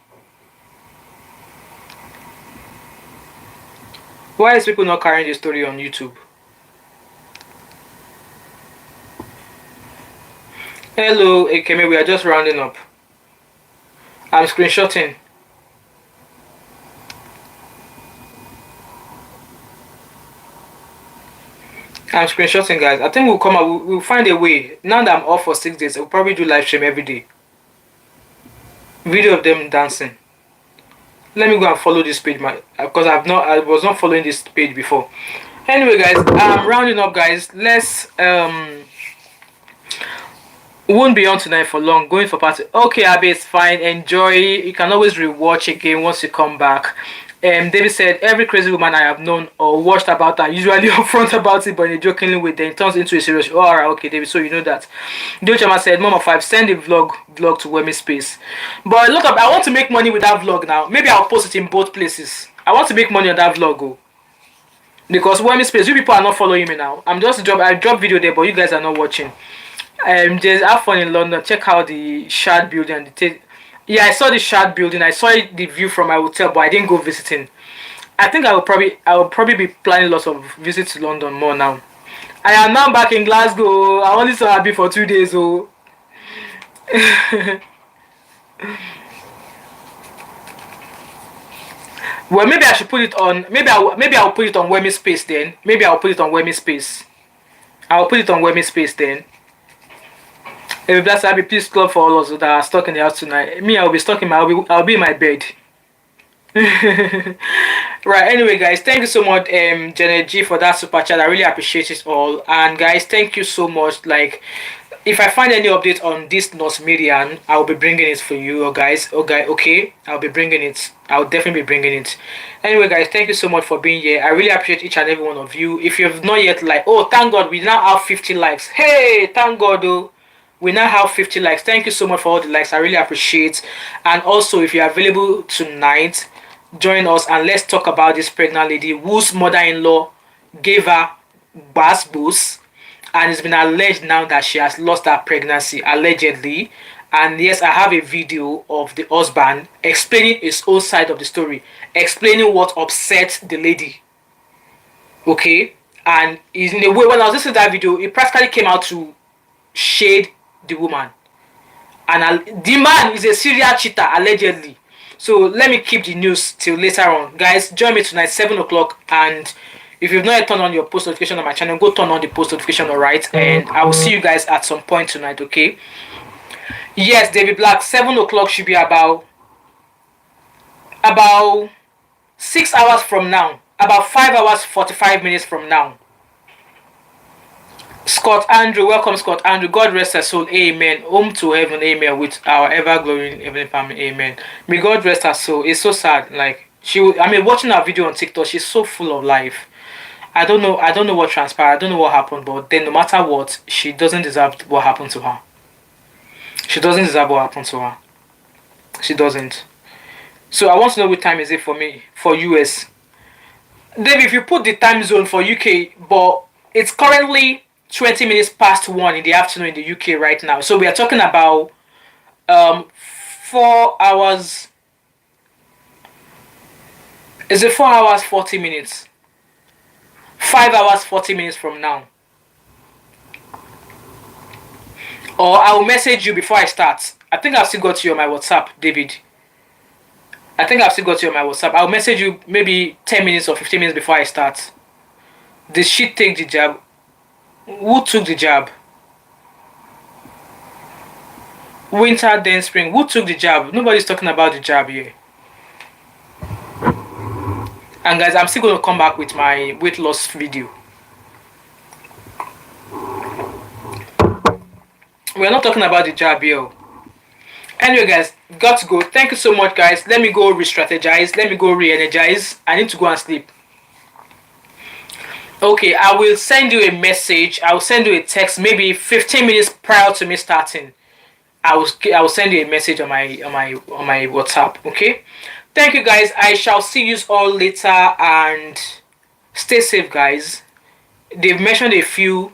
Why is people not carrying this story on YouTube? Hello, Ekeme, we are just rounding up. I'm screenshotting. I'm screenshotting, guys. I think we'll come out. We'll find a way. Now that I'm off for 6 days, we'll probably do live stream every day. Video of them dancing. Let me go and follow this page, because I was not following this page before. Anyway, guys, I'm rounding up, guys. Let's we won't be on tonight for long. Going for party. Okay, Abby, it's fine. Enjoy. You can always rewatch again once you come back. David said every crazy woman I have known or watched about are usually upfront about it, but in a jokingly way, then it turns into a serious. Oh, alright, okay, David. So you know that. Jochama said, "Mom of 5, send the vlog to Wemi Space." But look up, I want to make money with that vlog now. Maybe I'll post it in both places. I want to make money on that vlog, oh. Because Wemi Space, you people are not following me now. I drop video there, but you guys are not watching. Just have fun in London. Check out the Shard building and the yeah, I saw the Shard building. I saw the view from my hotel, but I didn't go visiting. I think I will probably be planning lots of visits to London more now. I am now back in Glasgow. I only saw Abby for 2 days, oh. Well, maybe I should put it on. Maybe I'll put it on Wemi Space then. Maybe I'll put it on Wemi Space. I'll put it on Wemi Space then. If that's Abby, please club for all of us that are stuck in the house tonight. Me, I'll be stuck in I'll be in my bed. Right, anyway, guys, thank you so much, Janet G, for that super chat. I really appreciate it all. And guys, thank you so much. Like, if I find any update on this North Median, I'll be bringing it for you, guys. Okay, I'll be bringing it. I'll definitely be bringing it. Anyway, guys, thank you so much for being here. I really appreciate each and every one of you. If you've not yet liked, oh, thank God, we now have 50 likes. Hey, thank God, though. We now have 50 likes. Thank you so much for all the likes. I really appreciate. And also, if you're available tonight, join us and let's talk about this pregnant lady whose mother-in-law gave her boost, and it's been alleged now that she has lost her pregnancy, allegedly. And yes, I have a video of the husband explaining his own side of the story, explaining what upset the lady. Okay, and in a way, when I was listening to that video, it practically came out to shade the woman, and the man is a serial cheater, allegedly. So let me keep the news till later on. Guys, join me tonight, 7 o'clock. And if you've not yet turned on your post notification on my channel, go turn on the post notification, alright? And I will see you guys at some point tonight, okay? Yes, David Black, 7 o'clock should be about 6 hours from now. About 5 hours, 45 minutes from now. Scott Andrew, welcome Scott Andrew. God rest her soul, amen. Home to heaven, amen. With our ever glowing heavenly family, amen. May God rest her soul. It's so sad. Like watching her video on TikTok, she's so full of life. I don't know what transpired. I don't know what happened, but then no matter what, she doesn't deserve what happened to her. She doesn't deserve what happened to her. She doesn't. So I want to know what time is it for me, for US. Dave, if you put the time zone for UK, but it's currently 20 minutes past 1 in the afternoon in the UK right now. So we are talking about 4 hours. Is it 4 hours 40 minutes? 5 hours 40 minutes from now. Or I'll message you before I start. I think I've still got you on my WhatsApp, David. I think I've still got you on my WhatsApp. I'll message you maybe 10 minutes or 15 minutes before I start. Did she take the jab? Who took the jab? Winter, then spring. Who took the jab? Nobody's talking about the jab here. And guys, I'm still going to come back with my weight loss video. We're not talking about the jab here. Anyway, guys, got to go. Thank you so much, guys. Let me go re-strategize. Let me go re-energize. I need to go and sleep. Okay, I will send you a message. I will send you a text maybe 15 minutes prior to me starting. I will send you a message on my WhatsApp. Okay. Thank you, guys. I shall see you all later, and stay safe, guys. They've mentioned a few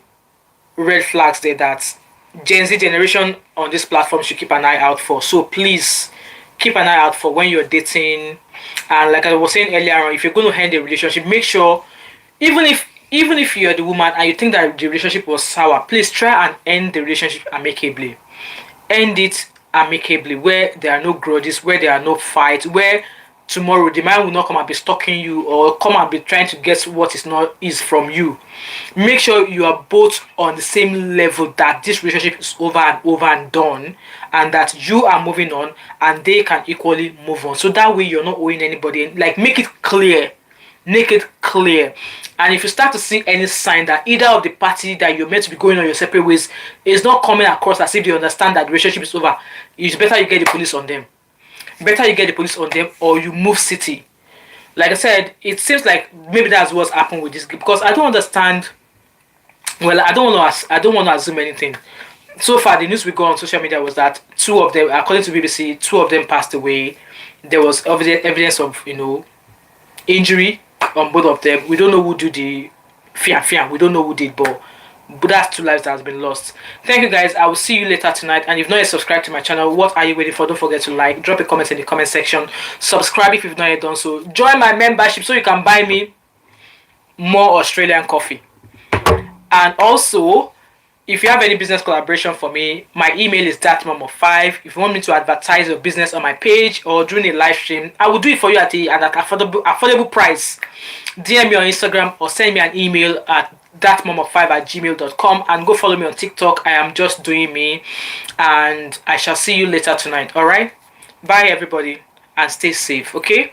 red flags there that Gen Z generation on this platform should keep an eye out for. So please keep an eye out for when you're dating. And like I was saying earlier on, if you're going to end a relationship, make sure, even if you're the woman and you think that the relationship was sour, please try and end the relationship amicably. End it amicably, where there are no grudges, where there are no fights, where tomorrow the man will not come and be stalking you or come and be trying to guess what is from you. Make sure you are both on the same level, that this relationship is over and done, and that you are moving on and they can equally move on. So that way you're not owing anybody. Like, make it clear. Make it clear. And if you start to see any sign that either of the party that you're meant to be going on your separate ways is not coming across as if they understand that the relationship is over, it's better you get the police on them. Better you get the police on them, or you move city. Like I said, it seems like maybe that's what's happened with this, because I don't understand. Well, I don't want to assume anything. So far, the news we got on social media was that 2 of them, according to BBC, 2 of them passed away. There was evidence of injury on both of them. We don't know who did the fian. We don't know who did, but that's 2 lives that has been lost. Thank you, guys. I will see you later tonight. And if not yet subscribed to my channel, what are you waiting for? Don't forget to like, drop a comment in the comment section, subscribe if you've not yet done so, join my membership so you can buy me more Australian coffee. And also, if you have any business collaboration for me, my email is thatmom5. If you want me to advertise your business on my page or during a live stream, I will do it for you at an affordable price. DM me on Instagram or send me an email at thatmom5@gmail.com, and go follow me on TikTok. I am just doing me, and I shall see you later tonight. All right, bye everybody, and stay safe. Okay.